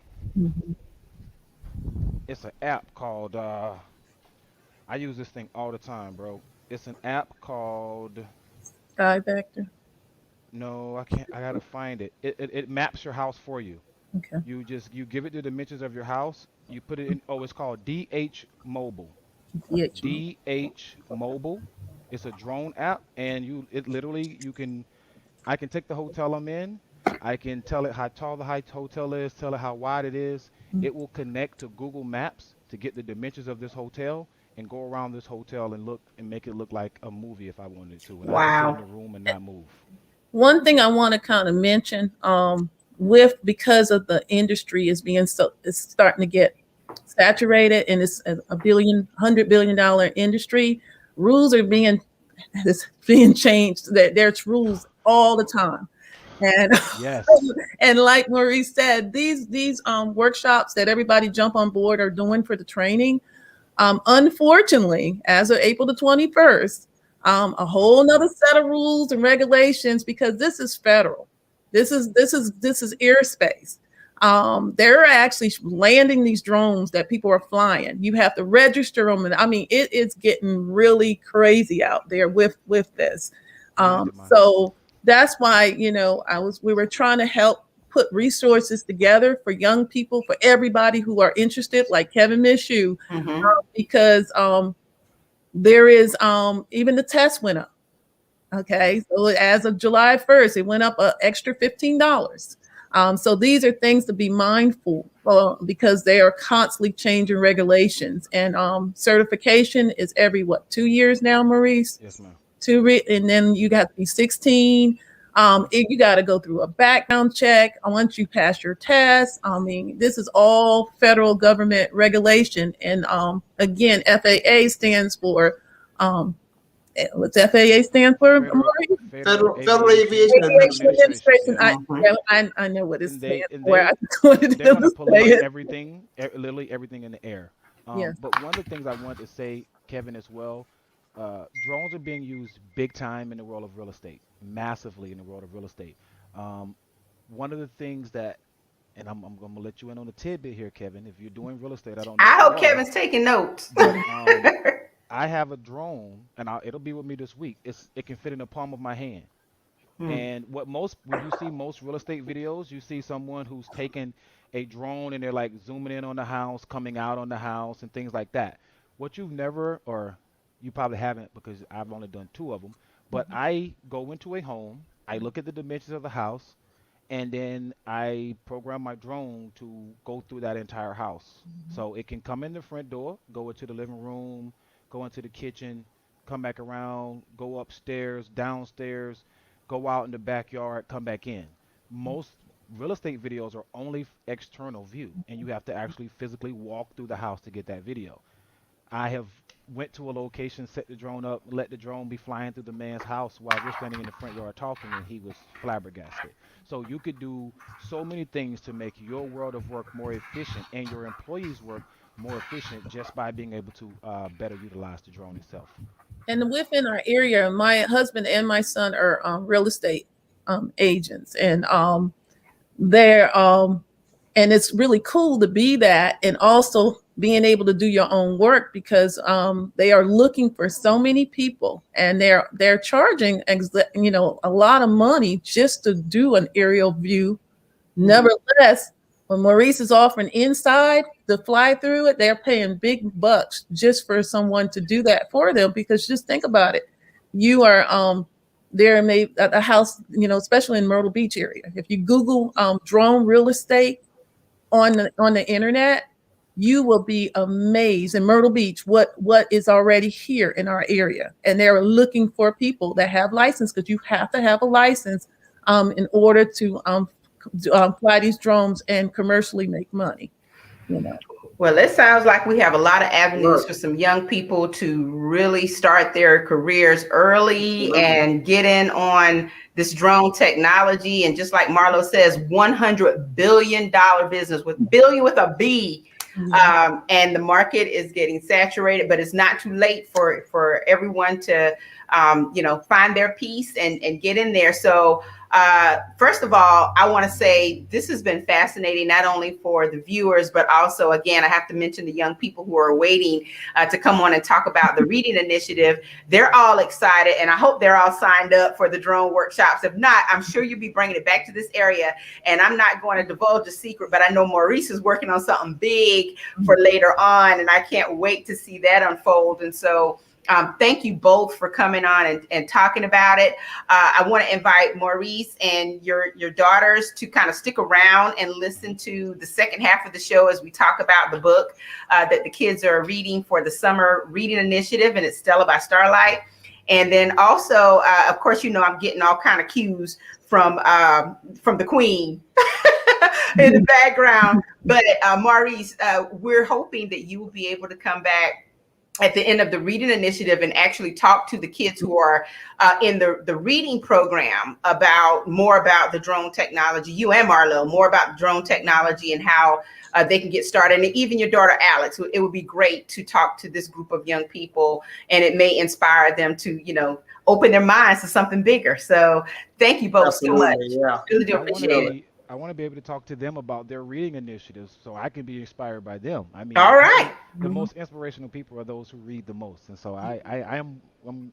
It's an app called. I use this thing all the time, bro. It's an app called. Sky Vector. No, I can't. I gotta find it. It maps your house for you. Okay. You give it the dimensions of your house. You put it in. Oh, it's called DH Mobile. DH. DH Mobile. It's a drone app, and it literally you can. I can take the hotel I'm in. I can tell it how tall the height hotel is. Tell it how wide it is. It will connect to Google Maps to get the dimensions of this hotel and go around this hotel and look and make it look like a movie if I wanted to. And I can sit in Wow. the room and not move. One thing I want to kind of mention, with because of the industry is being so it's starting to get saturated and it's a $100 billion industry. Rules are being it's being changed. That there's rules all the time, and Yes. and like Maurice said, these workshops that everybody jump on board are doing for the training. Unfortunately, as of April the 21st, a whole nother set of rules and regulations because this is federal. This is airspace. They're actually landing these drones that people are flying. You have to register them, and I mean, it is getting really crazy out there with this. Imagine my. So that's why we were trying to help put resources together for young people, for everybody who are interested, like Kevin Mishu, Hmm. because there is even the test went up. Okay, so as of July 1st, it went up an extra $15. So these are things to be mindful because they are constantly changing regulations, and certification is every 2 years now, Maurice? Yes, ma'am. And then you got to be 16. You got to go through a background check once you pass your test. I mean, this is all federal government regulation, and again, FAA stands for what's FAA stand for? Federal Federal Aviation Aviation Aviation Administration. Administration. Mhm. I know what it and stands they and for. I they just wanted they're them gonna to say police it. everything, literally everything in the air. Yes. But one of the things I wanted to say, Kevin, as well, drones are being used big time in the world of real estate, massively in the world of real estate. Um, One of the things that, and I'm gonna let you in on a tidbit here, Kevin. If you're doing real estate, I don't know I if you hope are, Kevin's taking notes. but I have a drone, and it'll be with me this week. It can fit in the palm of my hand. Hmm. And when you see most real estate videos, you see someone who's taking a drone and they're like zooming in on the house, coming out on the house, and things like that. What you've never, or you probably haven't because I've only done two of them, but I go into a home, I look at the dimensions of the house, and then I program my drone to go through that entire house. So it can come in the front door, go into the living room, go into the kitchen, come back around, go upstairs, downstairs, go out in the backyard, come back in. Most real estate videos are only external view, and you have to actually physically walk through the house to get that video. I have went to a location, set the drone up, let the drone be flying through the man's house while we're standing in the front yard talking, and he was flabbergasted. So you could do so many things to make your world of work more efficient and your employees' work more efficient just by being able to better utilize the drone itself. And within our area, my husband and my son are real estate agents, and they're and it's really cool to be that, and also being able to do your own work because they are looking for so many people, and they're charging a lot of money just to do an aerial view. Nevertheless, when Maurice is offering inside to fly through it, they're paying big bucks just for someone to do that for them. Because just think about it, you are there may a house, especially in Myrtle Beach area. If you Google drone real estate on the internet, you will be amazed in Myrtle Beach what is already here in our area, and they're looking for people that have license because you have to have a license in order to fly these drones and commercially make money. You know. Well, it sounds like we have a lot of avenues Look, for some young people to really start their careers early and get in on this drone technology. And just like Marlo says, $100 billion business with billion with a B. And the market is getting saturated, but it's not too late for everyone to find their piece and get in there. So first of all, I want to say this has been fascinating, not only for the viewers, but also, again, I have to mention the young people who are waiting to come on and talk about the reading initiative. They're all excited, and I hope they're all signed up for the drone workshops. If not, I'm sure you'll be bringing it back to this area, and I'm not going to divulge a secret, but I know Maurice is working on something big for later on, and I can't wait to see that unfold. And so thank you both for coming on and talking about it. I want to invite Maurice and your daughters to kind of stick around and listen to the second half of the show as we talk about the book that the kids are reading for the Summer Reading Initiative, and it's Stella by Starlight. And then also, of course, I'm getting all kind of cues from the Queen in the background. But Maurice, we're hoping that you will be able to come back at the end of the reading initiative and actually talk to the kids who are in the reading program more about the drone technology, you and Marlo, more about drone technology and how they can get started. And even your daughter, Alex, it would be great to talk to this group of young people, and it may inspire them to, open their minds to something bigger. So thank you both so much. Yeah. Really do appreciate it. I want to be able to talk to them about their reading initiatives so I can be inspired by them. I mean, all right. The most inspirational people are those who read the most. And so I'm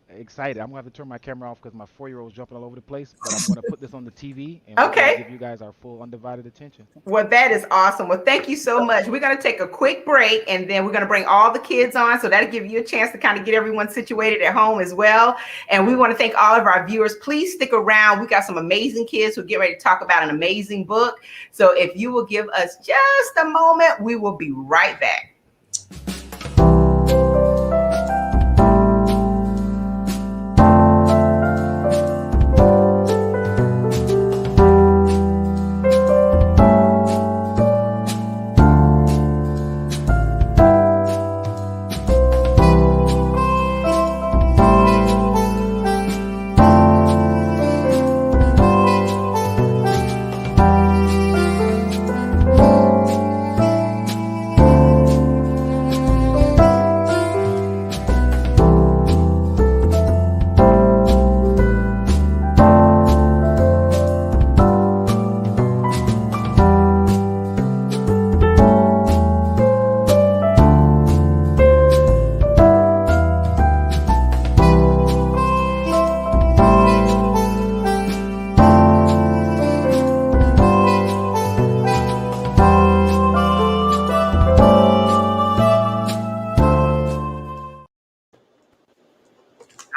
excited. I'm going to have to turn my camera off because my 4-year-old's jumping all over the place. But I'm going to put this on the TV and we're going to give you guys our full undivided attention. Well, that is awesome. Well, thank you so much. We're going to take a quick break, and then we're going to bring all the kids on. So that'll give you a chance to kind of get everyone situated at home as well. And we want to thank all of our viewers. Please stick around. We got some amazing kids who get ready to talk about an amazing book. So if you will give us just a moment, we will be right back.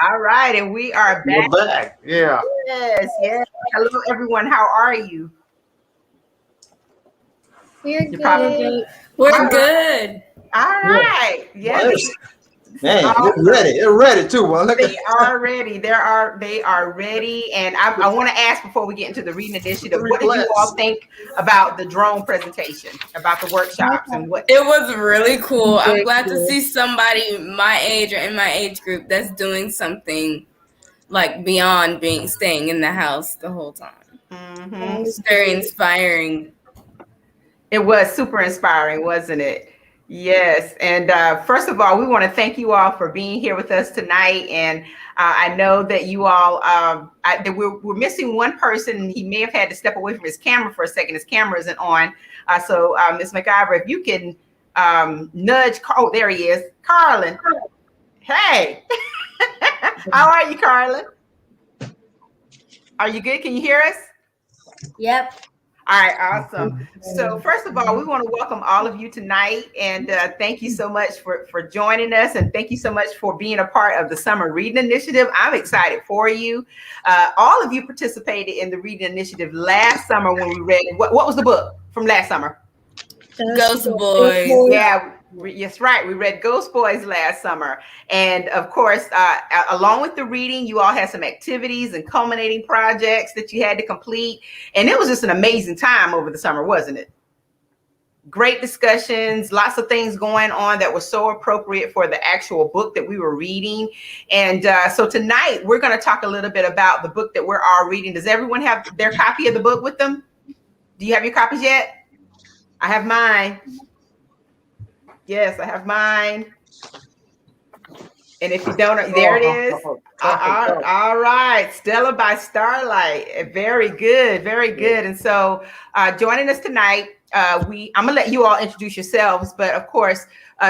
All right, and we are back. We're back. Yeah. Yes. Hello, everyone. How are you? We're good. We're good. All right. Yes. Man, they're ready. They're ready too. Well, look They are ready. They are ready. And I want to ask before we get into the reading initiative, what did you all think about the drone presentation, about the workshops, and what? It was really cool. I'm glad to see somebody my age or in my age group that's doing something like beyond staying in the house the whole time. Mm-hmm. It's very inspiring. It was super inspiring, wasn't it? Yes. And first of all, we want to thank you all for being here with us tonight. And I know that you all, we're missing one person, and he may have had to step away from his camera for a second. His camera isn't on. So Ms. McIver, if you can nudge, oh, there he is, Carlin. Hey, how are you, Carlin? Are you good? Can you hear us? Yep. All right, awesome. So first of all, we want to welcome all of you tonight, and thank you so much for joining us, and thank you so much for being a part of the Summer Reading Initiative. I'm excited for you. All of you participated in the Reading Initiative last summer when we read, what was the book from last summer? Ghost Boys. Yeah, yes, right. We read Ghost Boys last summer. And of course, along with the reading, you all had some activities and culminating projects that you had to complete. And it was just an amazing time over the summer, wasn't it? Great discussions, lots of things going on that were so appropriate for the actual book that we were reading. And so tonight, we're going to talk a little bit about the book that we're all reading. Does everyone have their copy of the book with them? Do you have your copies yet? I have mine. Yes, I have mine. And if you don't, there it is. All right, Stella by Starlight. Very good, very good. And so, joining us tonight, I'm gonna let you all introduce yourselves, but of course,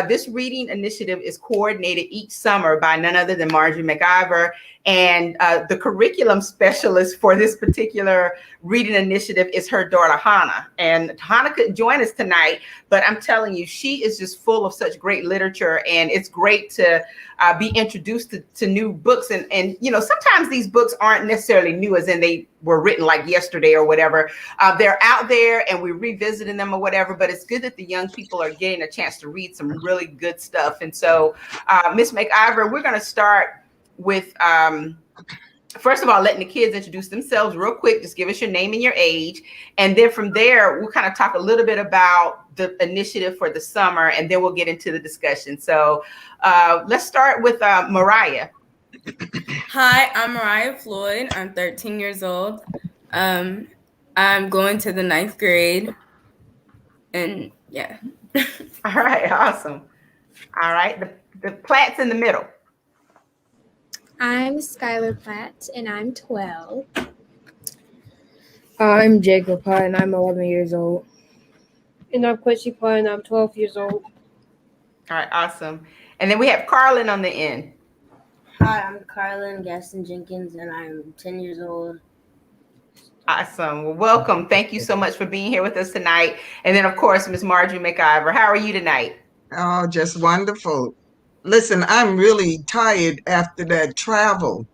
this reading initiative is coordinated each summer by none other than Marjorie McIver, and the curriculum specialist for this particular reading initiative is her daughter Hannah. And Hannah couldn't join us tonight, but I'm telling you, she is just full of such great literature, and it's great to be introduced to new books. And you know, sometimes these books aren't necessarily new, as in they were written like yesterday or whatever. They're out there, and we're revisiting them or whatever. But it's good that the young people are getting a chance to read some really good stuff. And so, Miss McIver, we're going to start with first of all, letting the kids introduce themselves real quick. Just give us your name and your age. And then from there, we'll kind of talk a little bit about the initiative for the summer, and then we'll get into the discussion. So let's start with Mariah. Hi, I'm Mariah Floyd. I'm 13 years old. I'm going to the 9th grade. And yeah. All right, awesome. All right, the Platts in the middle. I'm Skylar Platt, and I'm 12. I'm Jacob Platt, and I'm 11 years old. And I'm Quincy Platt, and I'm 12 years old. All right, awesome. And then we have Carlin on the end. Hi, I'm Carlin Gaston Jenkins, and I'm 10 years old. Awesome. Well, welcome. Thank you so much for being here with us tonight. And then, of course, Miss Marjorie McIver. How are you tonight? Oh, just wonderful. Listen, I'm really tired after that travel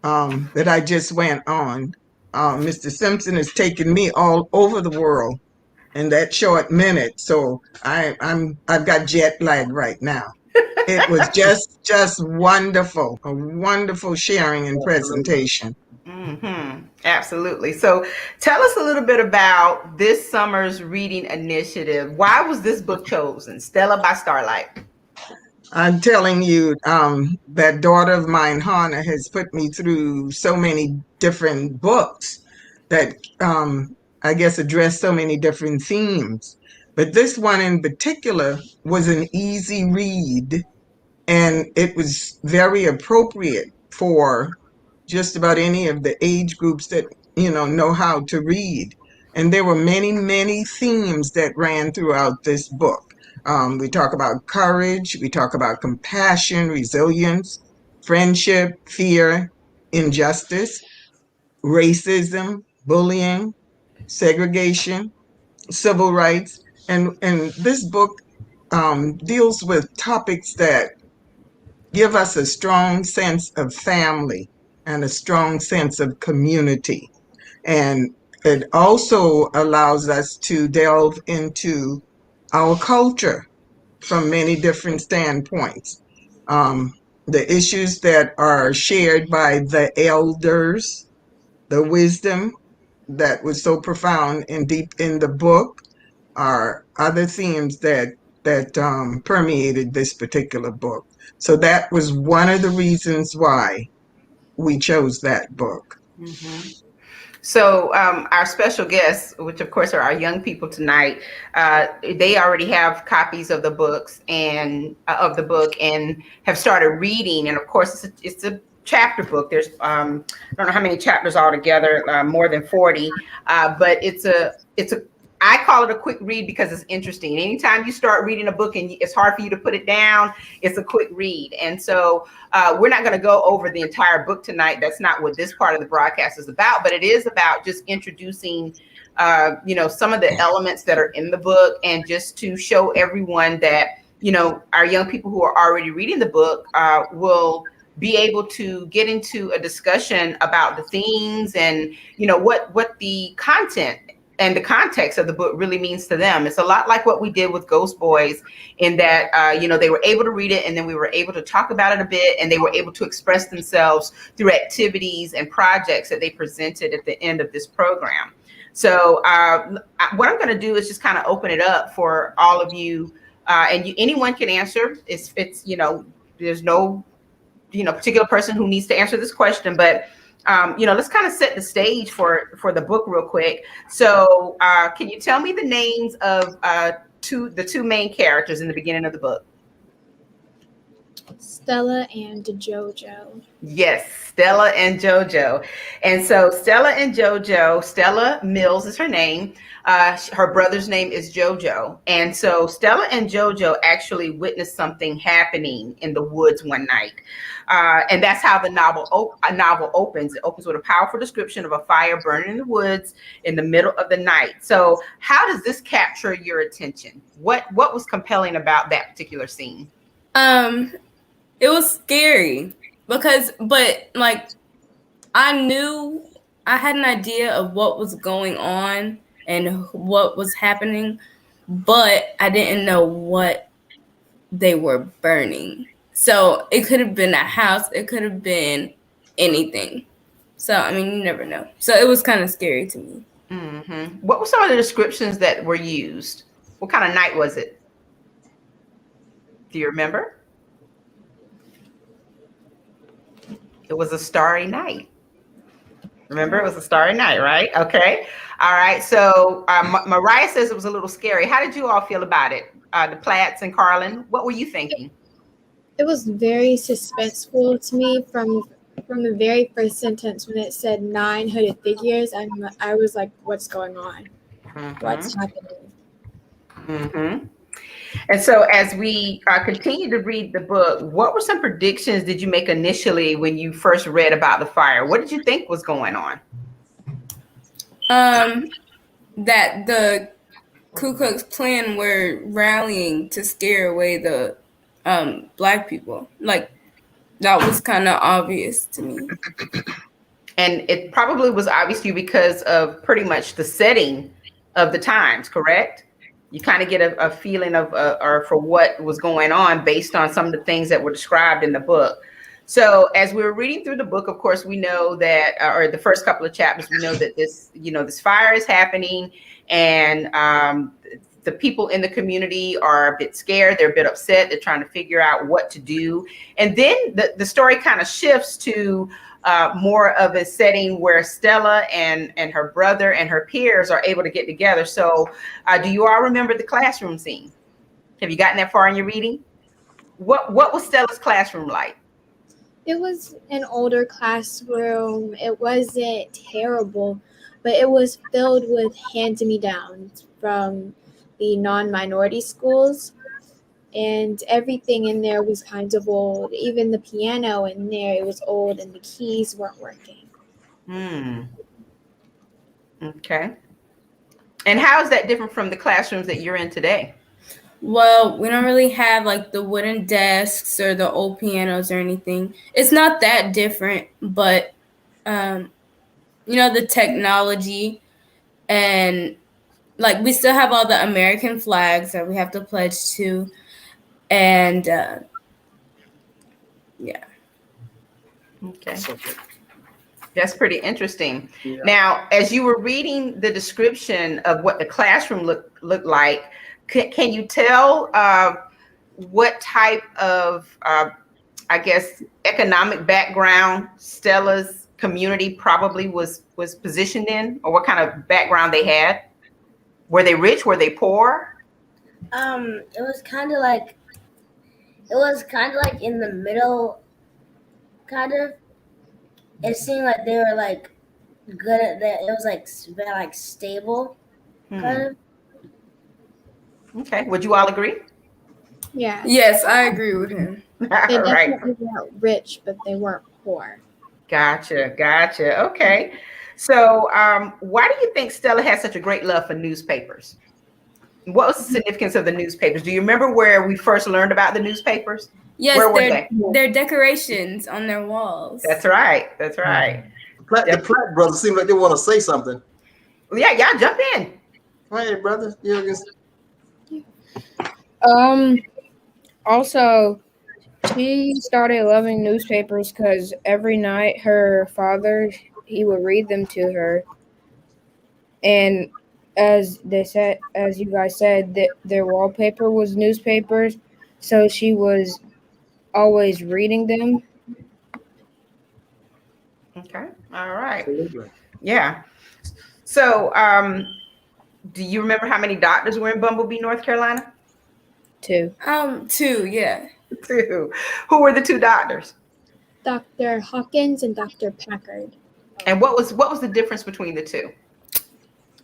that I just went on. Mr. Simpson has taken me all over the world in that short minute, so I've got jet lag right now. It was just wonderful, a wonderful sharing and presentation. Mm-hmm. Absolutely. So tell us a little bit about this summer's reading initiative. Why was this book chosen, Stella by Starlight? I'm telling you, that daughter of mine, Hannah, has put me through so many different books that I guess address so many different themes. But this one in particular was an easy read, and it was very appropriate for just about any of the age groups that, know how to read. And there were many themes that ran throughout this book. We talk about courage, we talk about compassion, resilience, friendship, fear, injustice, racism, bullying, segregation, civil rights. And this book deals with topics that give us a strong sense of family and a strong sense of community. And it also allows us to delve into our culture from many different standpoints. The issues that are shared by the elders, the wisdom that was so profound and deep in the book, are other themes that permeated this particular book. So that was one of the reasons why we chose that book. Mm-hmm. So our special guests, which of course are our young people tonight, they already have copies of the books and have started reading. And of course, it's a chapter book. There's I don't know how many chapters altogether, more than 40, but it's a I call it a quick read because it's interesting. Anytime you start reading a book and it's hard for you to put it down, it's a quick read. And so we're not going to go over the entire book tonight. That's not what this part of the broadcast is about, but it is about just introducing, some of the elements that are in the book, and just to show everyone that, our young people who are already reading the book will be able to get into a discussion about the themes and, what the content and the context of the book really means to them. It's a lot like what we did with Ghost Boys, in that, they were able to read it, and then we were able to talk about it a bit, and they were able to express themselves through activities and projects that they presented at the end of this program. So what I'm going to do is just kind of open it up for all of you, and anyone can answer. It's there's no particular person who needs to answer this question, but let's kind of set the stage for the book real quick. So can you tell me the names of the two main characters in the beginning of the book? Stella and JoJo. Yes, Stella and JoJo. And so Stella and JoJo, Stella Mills is her name. Her brother's name is JoJo. And so Stella and JoJo actually witnessed something happening in the woods one night. And that's how the novel opens. It opens with a powerful description of a fire burning in the woods in the middle of the night. So how does this capture your attention? What was compelling about that particular scene? It was scary but like I had an idea of what was going on and what was happening, but I didn't know what they were burning. So it could have been a house, it could have been anything. So, I mean, you never know. So it was kind of scary to me. Mm-hmm. What were some of the descriptions that were used? What kind of night was it? Do you remember? It was a starry night. Remember, it was a starry night, right? Okay. All right. So Mariah says it was a little scary. How did you all feel about it? The Platts and Carlin, what were you thinking? It was very suspenseful to me from the very first sentence when it said 9 hooded figures. I was like, what's going on? Mm-hmm. What's happening? Mm-hmm. And so as we continue to read the book, what were some predictions did you make initially when you first read about the fire? What did you think was going on? That the Ku Klux Klan were rallying to scare away the Black people. Like, that was kind of obvious to me. And it probably was obvious to you because of pretty much the setting of the times, correct? You kind of get a feeling of or for what was going on based on some of the things that were described in the book. So as we were reading through the book, of course, we know that, or the first couple of chapters, we know that this fire is happening, and the people in the community are a bit scared. They're a bit upset. They're trying to figure out what to do. And then the story kind of shifts to more of a setting where Stella and her brother and her peers are able to get together. So do you all remember the classroom scene? Have you gotten that far in your reading? What was Stella's classroom like? It was an older classroom. It wasn't terrible, but it was filled with hand-me-downs from the non-minority schools. And everything in there was kind of old. Even the piano in there, it was old and the keys weren't working. Okay. And how is that different from the classrooms that you're in today? Well, we don't really have like the wooden desks or the old pianos or anything. It's not that different, but the technology, and like we still have all the American flags that we have to pledge to, and yeah. Okay. That's pretty interesting. Yeah. Now, as you were reading the description of what the classroom looked like, can you tell what type of, I guess, economic background Stella's community probably was positioned in, or what kind of background they had? Were they rich? Were they poor? It was kind of like in the middle, kind of. It seemed like they were like good at that. It was like very like stable, kind of. Okay. Would you all agree? Yeah. Yes, I agree with him. They Right. definitely weren't rich, but they weren't poor. Gotcha. Okay. So why do you think Stella has such a great love for newspapers? What was the significance of the newspapers? Do you remember where we first learned about the newspapers? Yes, Where were they're decorations on their walls. That's right. The Platt brothers seem like they want to say something. Yeah, y'all jump in. Hey, brother. Also, she started loving newspapers because every night her father, he would read them to her. And as you guys said, that their wallpaper was newspapers, so she was always reading them. Okay. All right. Absolutely. Yeah. So do you remember how many doctors were in Bumblebee, North Carolina? 2. 2, yeah. Two. Who were the two doctors? Dr. Hawkins and Dr. Packard. And what was the difference between the two?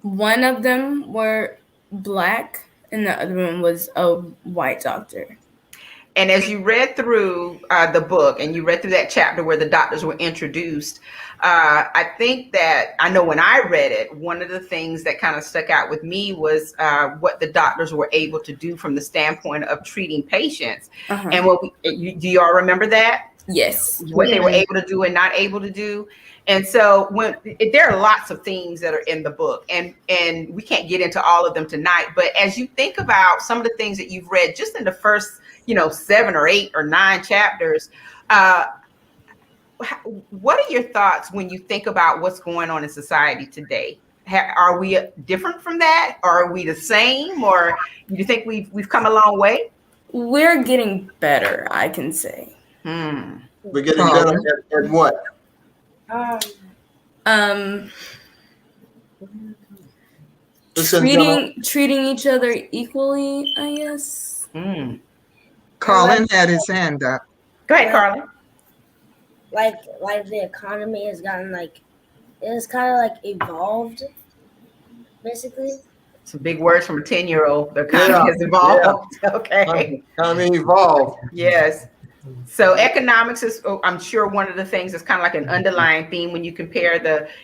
One of them were black, and the other one was a white doctor. And as you read through the book and you read through that chapter where the doctors were introduced, I think that I know when I read it, one of the things that kind of stuck out with me was what the doctors were able to do from the standpoint of treating patients. Uh-huh. And do you all remember that? Yes. What they were able to do and not able to do. And so there are lots of themes that are in the book, and we can't get into all of them tonight. But as you think about some of the things that you've read just in the first, 7 or 8 or 9 chapters, what are your thoughts when you think about what's going on in society today? Are we different from that? Or are we the same? Or do you think we've come a long way? We're getting better, I can say. We're getting better at what? Treating each other equally, I guess. Colin had his hand up. Go ahead, Carlin. Like the economy has gotten it's kind of evolved, basically. Some big words from a 10-year-old. The economy has evolved. Yeah. Okay. Economy evolved. Yes. So economics is, I'm sure, one of the things that's kind of like an underlying theme when you compare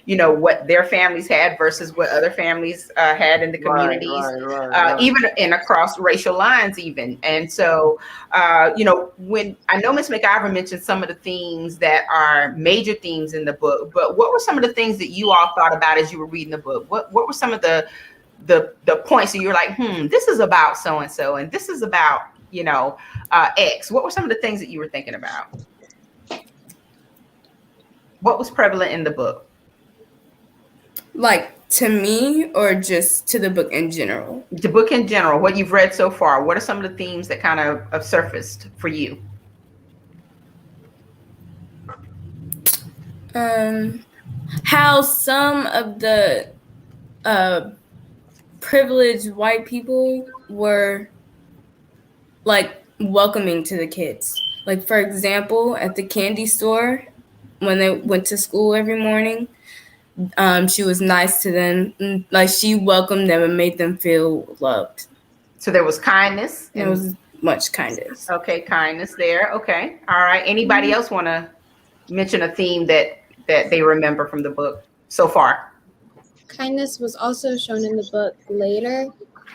what their families had versus what other families had in the communities, right. Even in across racial lines even. And so, when I know Ms. McIver mentioned some of the themes that are major themes in the book, but what were some of the things that you all thought about as you were reading the book? What were some of the points that you're like, this is about so-and-so, and this is about, X. What were some of the things that you were thinking about? What was prevalent in the book? Like to me, or just to the book in general? The book in general, what you've read so far. What are some of the themes that kind of have surfaced for you? How some of the privileged white people were welcoming to the kids. Like, for example, at the candy store, when they went to school every morning, she was nice to them. She welcomed them and made them feel loved. So there was kindness. There was much kindness. Okay, kindness there. Okay. All right. Anybody else want to mention a theme that they remember from the book so far? Kindness was also shown in the book later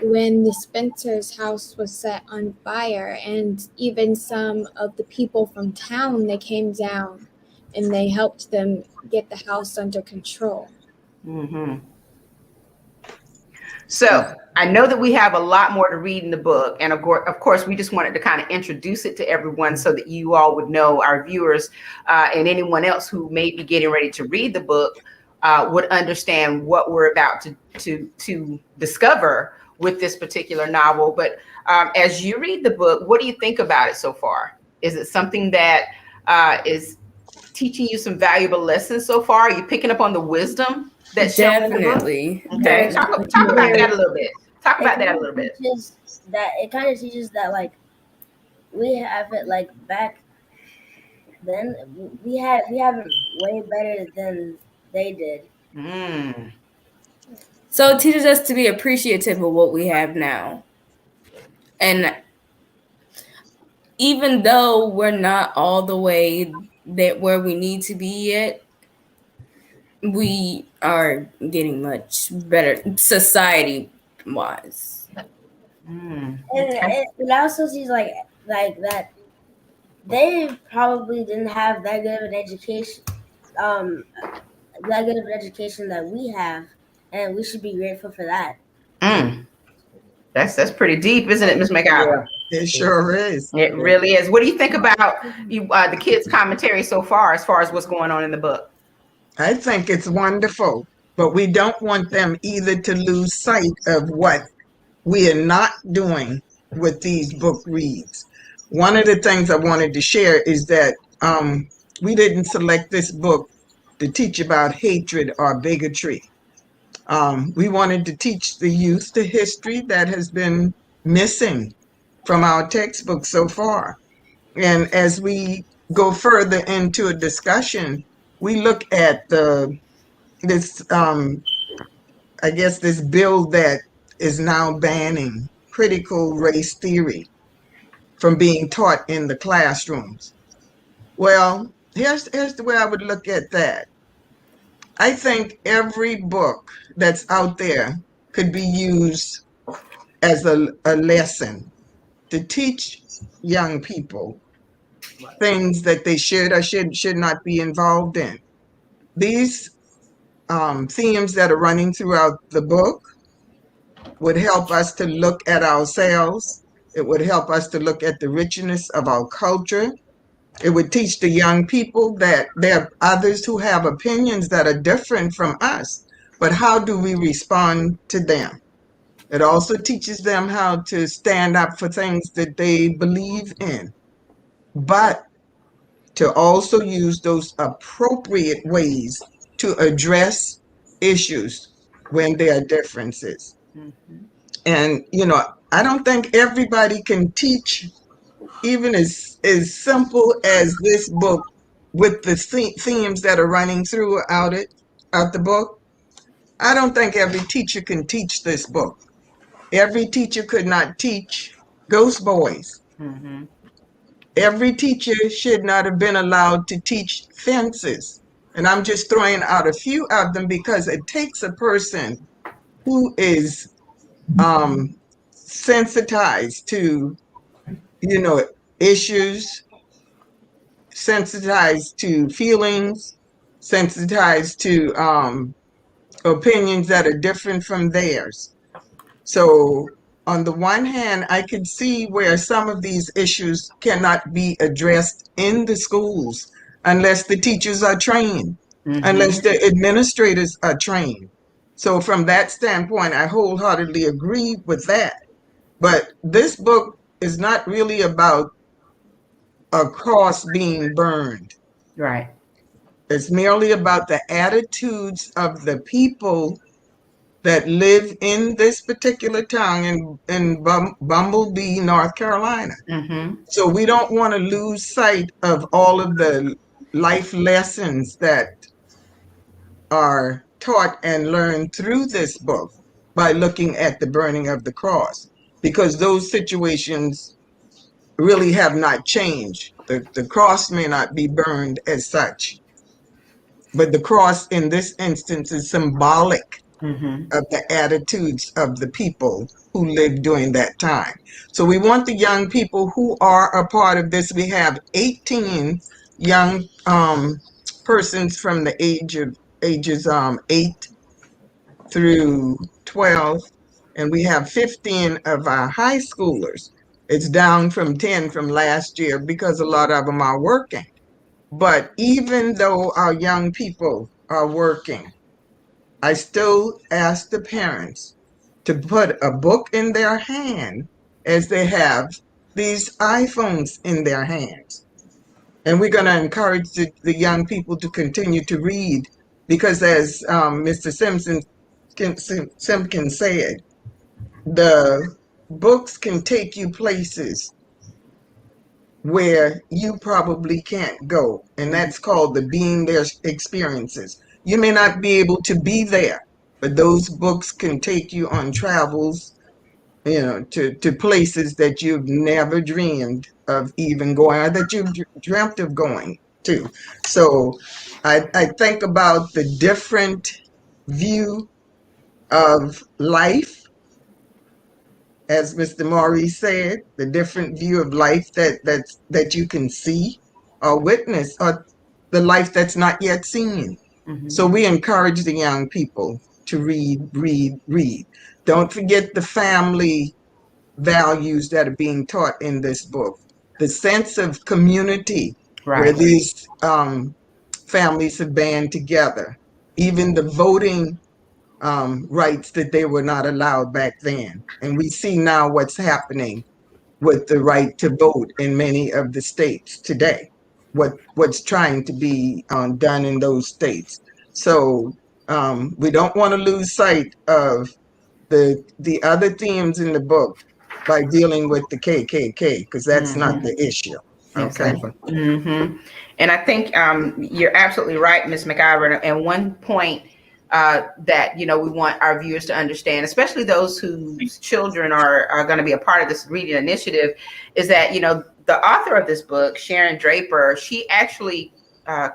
when the Spencer's house was set on fire, and even some of the people from town, they came down and they helped them get the house under control. So I know that we have a lot more to read in the book, and of course we just wanted to kind of introduce it to everyone so that you all would know, our viewers and anyone else who may be getting ready to read the book would understand what we're about to discover with this particular novel. But as you read the book, what do you think about it so far? Is it something that is teaching you some valuable lessons so far? Are you picking up on the wisdom that's shown in the book? Definitely. Okay, talk about that a little bit. Talk about that a little bit. It kind of teaches that we have it back then. We have it way better than they did. So it teaches us to be appreciative of what we have now. And even though we're not all the way where we need to be yet, we are getting much better society-wise. And it also seems like that they probably didn't have that good of an education, that we have. And we should be grateful for that. That's pretty deep, isn't it, Ms. McIver? Yeah, it sure is. It really is. What do you think about the kids' commentary so far as what's going on in the book? I think it's wonderful, but we don't want them either to lose sight of what we are not doing with these book reads. One of the things I wanted to share is that we didn't select this book to teach about hatred or bigotry. We wanted to teach the youth the history that has been missing from our textbooks so far. And as we go further into a discussion, we look at this I guess this bill that is now banning critical race theory from being taught in the classrooms. Well, here's the way I would look at that. I think every book that's out there could be used as a lesson to teach young people things that they should or should not be involved in. These themes that are running throughout the book would help us to look at ourselves. It would help us to look at the richness of our culture. It would teach the young people that there are others who have opinions that are different from us, but how do we respond to them? It also teaches them how to stand up for things that they believe in, but to also use those appropriate ways to address issues when there are differences. Mm-hmm. And, I don't think everybody can teach even as simple as this book with the themes that are running throughout out the book. I don't think every teacher can teach this book. Every teacher could not teach Ghost Boys. Mm-hmm. Every teacher should not have been allowed to teach fences. And I'm just throwing out a few of them because it takes a person who is sensitized to, issues, sensitized to feelings, sensitized to opinions that are different from theirs. So, on the one hand, I could see where some of these issues cannot be addressed in the schools unless the teachers are trained, unless the administrators are trained. So, from that standpoint, I wholeheartedly agree with that. But this book is not really about a cross being burned. Right. It's merely about the attitudes of the people that live in this particular town in Bumblebee, North Carolina. Mm-hmm. So we don't want to lose sight of all of the life lessons that are taught and learned through this book by looking at the burning of the cross, because those situations really have not changed. The cross may not be burned as such, but the cross in this instance is symbolic of the attitudes of the people who lived during that time. So we want the young people who are a part of this. We have 18 young persons from the ages 8 through 12, and we have 15 of our high schoolers. It's down from 10 from last year because a lot of them are working. But even though our young people are working, I still ask the parents to put a book in their hand as they have these iPhones in their hands. And we're going to encourage the young people to continue to read because, as Mr. Simpkins said, the books can take you places where you probably can't go. And that's called the being there experiences. You may not be able to be there, but those books can take you on travels, to places that you've never dreamed of even going or that you've dreamt of going to. So I think about the different view of life, as Mr. Maurice said, the different view of life that you can see or witness, or the life that's not yet seen. Mm-hmm. So we encourage the young people to read, read, read. Don't forget the family values that are being taught in this book. The sense of community, where Right. these families have band together. Even the voting rights that they were not allowed back then. And we see now what's happening with the right to vote in many of the states today, what's trying to be done in those states. So we don't want to lose sight of the other themes in the book by dealing with the KKK, because that's not the issue. Okay. Mm-hmm. And I think you're absolutely right, Ms. McIver. And one point that we want our viewers to understand, especially those whose children are going to be a part of this reading initiative, is that the author of this book, Sharon Draper, she actually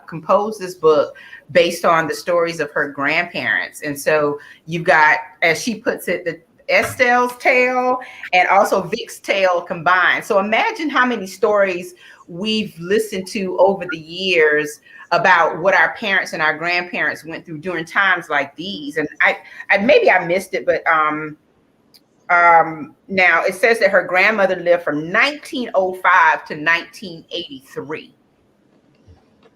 composed this book based on the stories of her grandparents. And so you've got, as she puts it, the Estelle's tale and also Vic's tale combined. So imagine how many stories we've listened to over the years about what our parents and our grandparents went through during times like these. And I maybe I missed it, but now it says that her grandmother lived from 1905 to 1983.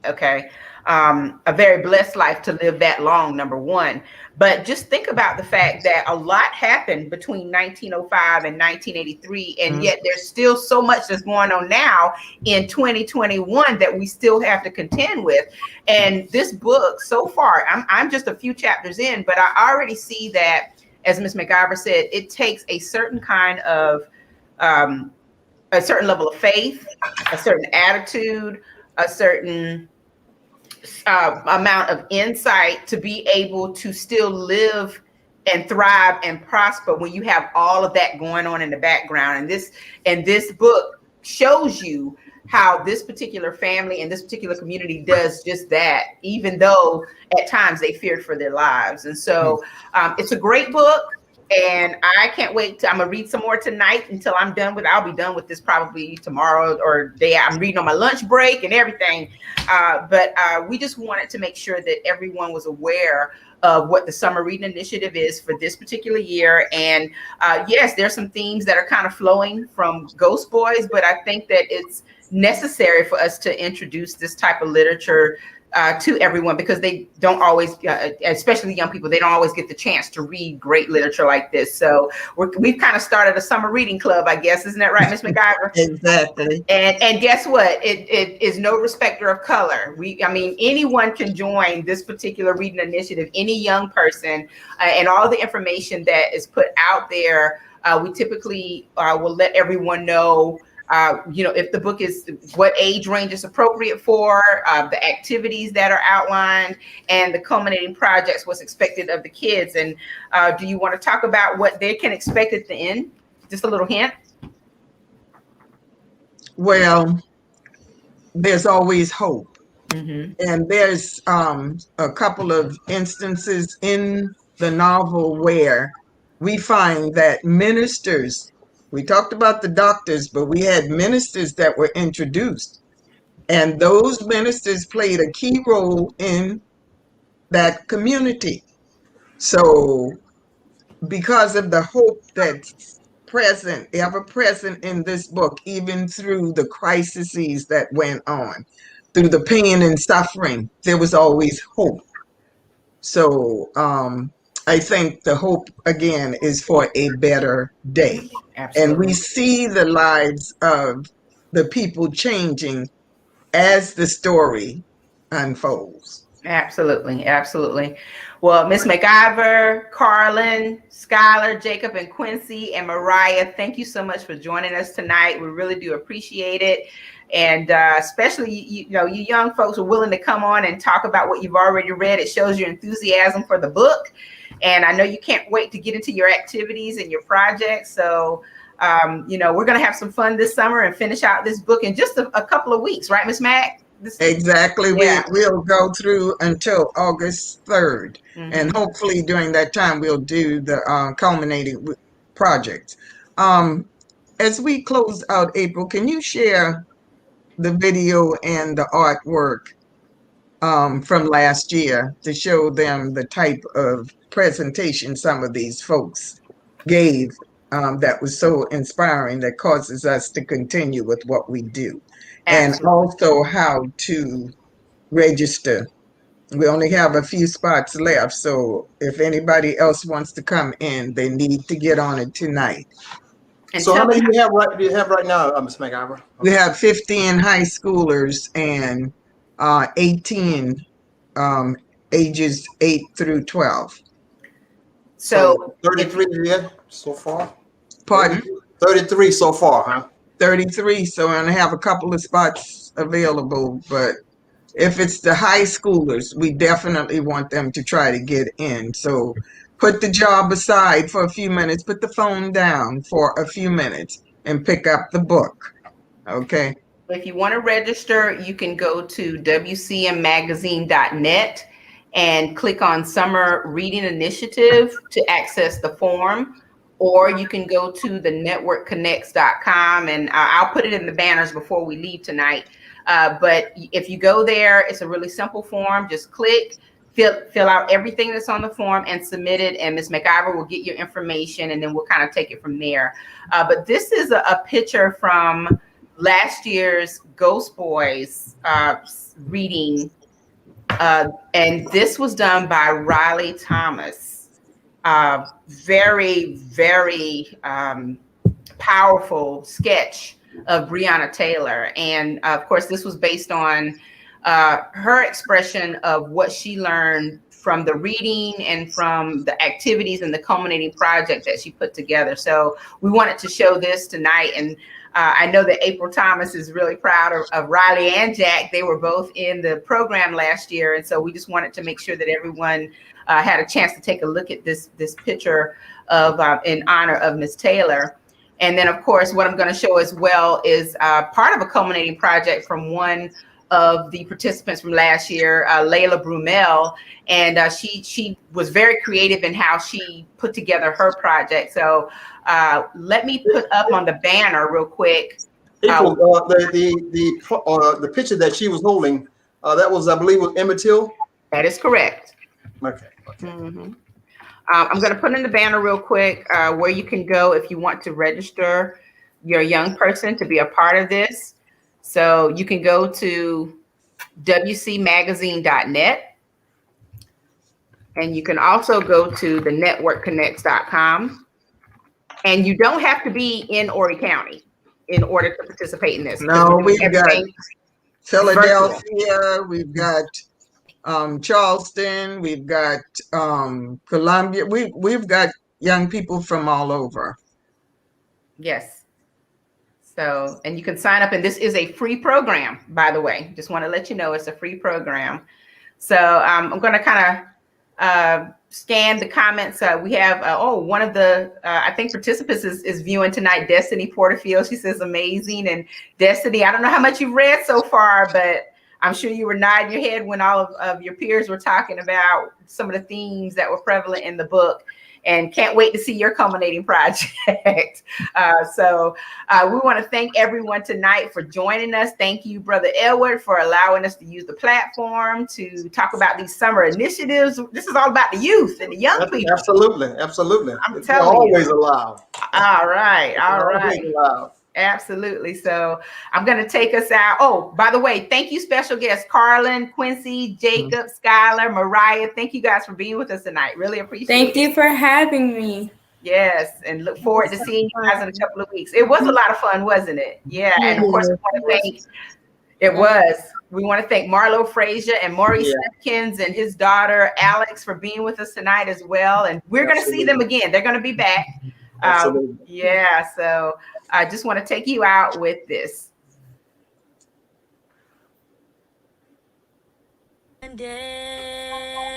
Okay. A very blessed life to live that long, number one. But just think about the fact that a lot happened between 1905 and 1983, and yet there's still so much that's going on now in 2021 that we still have to contend with. And this book, so far, I'm just a few chapters in, but I already see that, as Ms. McIver said, it takes a certain kind of, a certain level of faith, a certain attitude, a certain amount of insight to be able to still live and thrive and prosper when you have all of that going on in the background. And this book shows you how this particular family and this particular community does just that, even though at times they feared for their lives. And so it's a great book. And I can't wait I'm gonna read some more tonight until I'm done with. I'll be done with this probably tomorrow or day. I'm reading on my lunch break and everything. But we just wanted to make sure that everyone was aware of what the Summer Reading Initiative is for this particular year. And yes, there's some themes that are kind of flowing from Ghost Boys, but I think that it's necessary for us to introduce this type of literature to everyone, because they don't always, especially young people, they don't always get the chance to read great literature like this. So we've kind of started a summer reading club, I guess. Isn't that right, Ms. McIver? Exactly. And guess what? It is no respecter of color. I mean, anyone can join this particular reading initiative, any young person, and all the information that is put out there. We typically will let everyone know if the book is, what age range is appropriate for, the activities that are outlined, and the culminating projects, what's expected of the kids. And do you want to talk about what they can expect at the end? Just a little hint. Well, there's always hope. And there's a couple of instances in the novel where we find that ministers, we talked about the doctors, but we had ministers that were introduced, and those ministers played a key role in that community. So because of the hope that's present, ever present in this book, even through the crises that went on, through the pain and suffering, there was always hope. So I think the hope, again, is for a better day. Absolutely. And we see the lives of the people changing as the story unfolds. Absolutely. Absolutely. Well, Ms. McIver, Carlin, Skylar, Jacob, and Quincy, and Mariah, thank you so much for joining us tonight. We really do appreciate it. And especially, you young folks are willing to come on and talk about what you've already read. It shows your enthusiasm for the book. And I know you can't wait to get into your activities and your projects. So, we're going to have some fun this summer and finish out this book in just a couple of weeks, right, Ms. Mack? Exactly. Yeah. We'll go through until August 3rd. And hopefully during that time, we'll do the culminating projects. As we close out, April, can you share the video and the artwork from last year to show them the type of presentation some of these folks gave that was so inspiring, that causes us to continue with what we do? Absolutely. And also how to register. We only have a few spots left, so if anybody else wants to come in, they need to get on it tonight. And so how many do you have right now, Ms. McIver? We have 15 high schoolers and 18 ages 8 through 12. So 33 so far? Pardon? 33 so far, huh? 33, so I only have a couple of spots available. But if it's the high schoolers, we definitely want them to try to get in. So put the job aside for a few minutes, put the phone down for a few minutes, and pick up the book. Okay. If you want to register, you can go to wcmmagazine.net and click on Summer Reading Initiative to access the form, or you can go to the networkconnects.com, and I'll put it in the banners before we leave tonight. But if you go there, it's a really simple form. Just click, fill out everything that's on the form and submit it, and Ms. McIver will get your information, and then we'll kind of take it from there. But this is a picture from last year's Ghost Boys reading, and this was done by Riley Thomas. Very, very powerful sketch of Breonna Taylor. And of course, this was based on her expression of what she learned from the reading and from the activities and the culminating project that she put together. So we wanted to show this tonight. And I know that April Thomas is really proud of Riley and Jack. They were both in the program last year. And so we just wanted to make sure that everyone had a chance to take a look at this picture of in honor of Miss Taylor. And then, of course, what I'm going to show as well is part of a culminating project from one of the participants from last year, Layla Brumel. And she was very creative in how she put together her project. So let me put up on the banner real quick. April, the picture that she was holding, that was, I believe, was Emmett Till? That is correct. Okay. Mm-hmm. I'm going to put in the banner real quick where you can go if you want to register your young person to be a part of this. So you can go to wcmagazine.net, and you can also go to the networkconnects.com. And you don't have to be in Horry County in order to participate in this. No, we've got Philadelphia, we've got Charleston, we've got Columbia. We've got young people from all over. Yes. So, and you can sign up, and this is a free program, by the way. Just want to let you know it's a free program. So I'm going to kind of scan the comments. We have, one of the, I think participants is viewing tonight, Destiny Porterfield. She says amazing. And Destiny, I don't know how much you've read so far, but I'm sure you were nodding your head when all of your peers were talking about some of the themes that were prevalent in the book, and can't wait to see your culminating project. So we want to thank everyone tonight for joining us. Thank you, Brother Edward, for allowing us to use the platform to talk about these summer initiatives. This is all about the youth and the young people. Absolutely, absolutely. I'm telling you. Always allowed. All right, all right. Always allowed. Absolutely. So I'm going to take us out. Oh, by the way, thank you, special guests, Carlin, Quincy, Jacob, Skylar, Mariah. Thank you guys for being with us tonight. Really appreciate it. Thank you for having me. Yes, and look forward to seeing you guys in a couple of weeks. It was a lot of fun, wasn't it? Yeah, and of course, we want to thank Marlo Frazier and Maurice Simpkins and his daughter, Alex, for being with us tonight as well. And we're going to see them again. They're going to be back. So I just want to take you out with this. One day,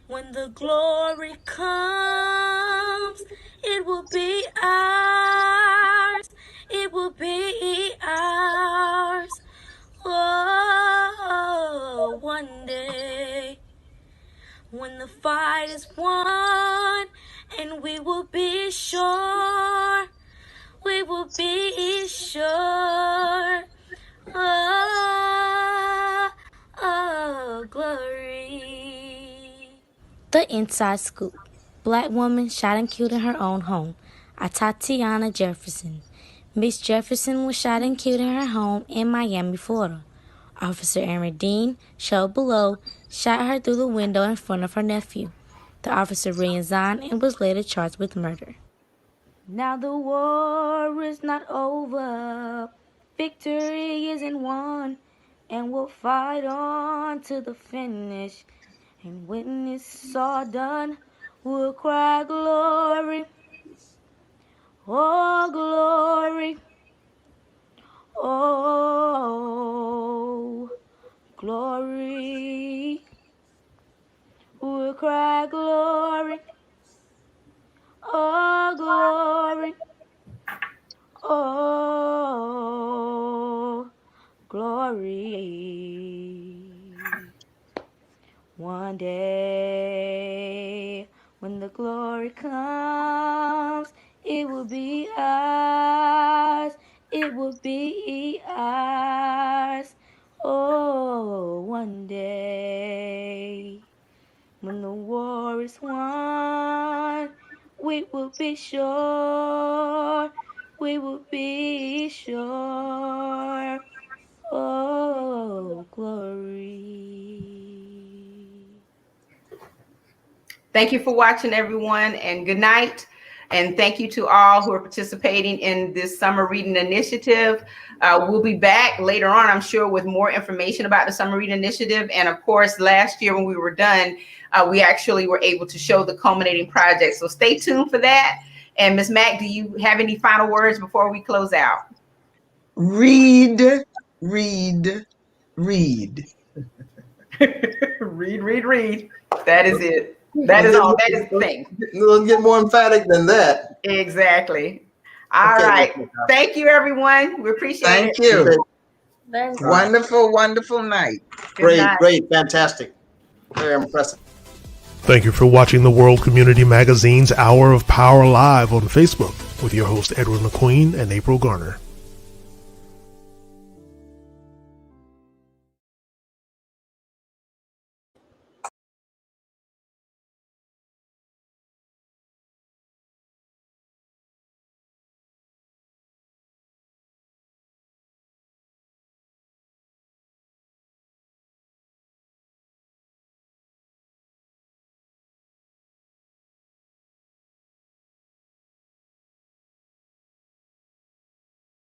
when the glory comes, it will be ours. It will be ours. Oh, one day, when the fight is won, and we will be sure. We will be sure. Oh, glory. The Inside Scoop. Black woman shot and killed in her own home. Atatiana Jefferson. Miss Jefferson was shot and killed in her home in Miami, Florida. Officer Aaron Dean, shown below, shot her through the window in front of her nephew. The officer resigned and was later charged with murder. Now the war is not over, victory isn't won, and we'll fight on to the finish. And when it's all done, we'll cry glory. Oh, glory. Oh, glory. We cry glory. Oh, glory. Oh, glory. One day when the glory comes, it will be ours. It will be ours. Oh, one day when the war is won, we will be sure. We will be sure. Oh, glory. Thank you for watching, everyone, and good night. And thank you to all who are participating in this summer reading initiative. We'll be back later on, I'm sure, with more information about the summer reading initiative. And of course, last year when we were done, we actually were able to show the culminating project. So stay tuned for that. And Ms. Mack, do you have any final words before we close out? Read, read, read. Read. That is it. That is all. That is the thing. Doesn't get more emphatic than that. Exactly. All right. Thank you, everyone. We appreciate Thank it. you. Thank you. Wonderful, wonderful night. Great, fantastic. Very impressive. Thank you for watching the World Community Magazine's Hour of Power Live on Facebook with your host Edward McQueen and April Garner.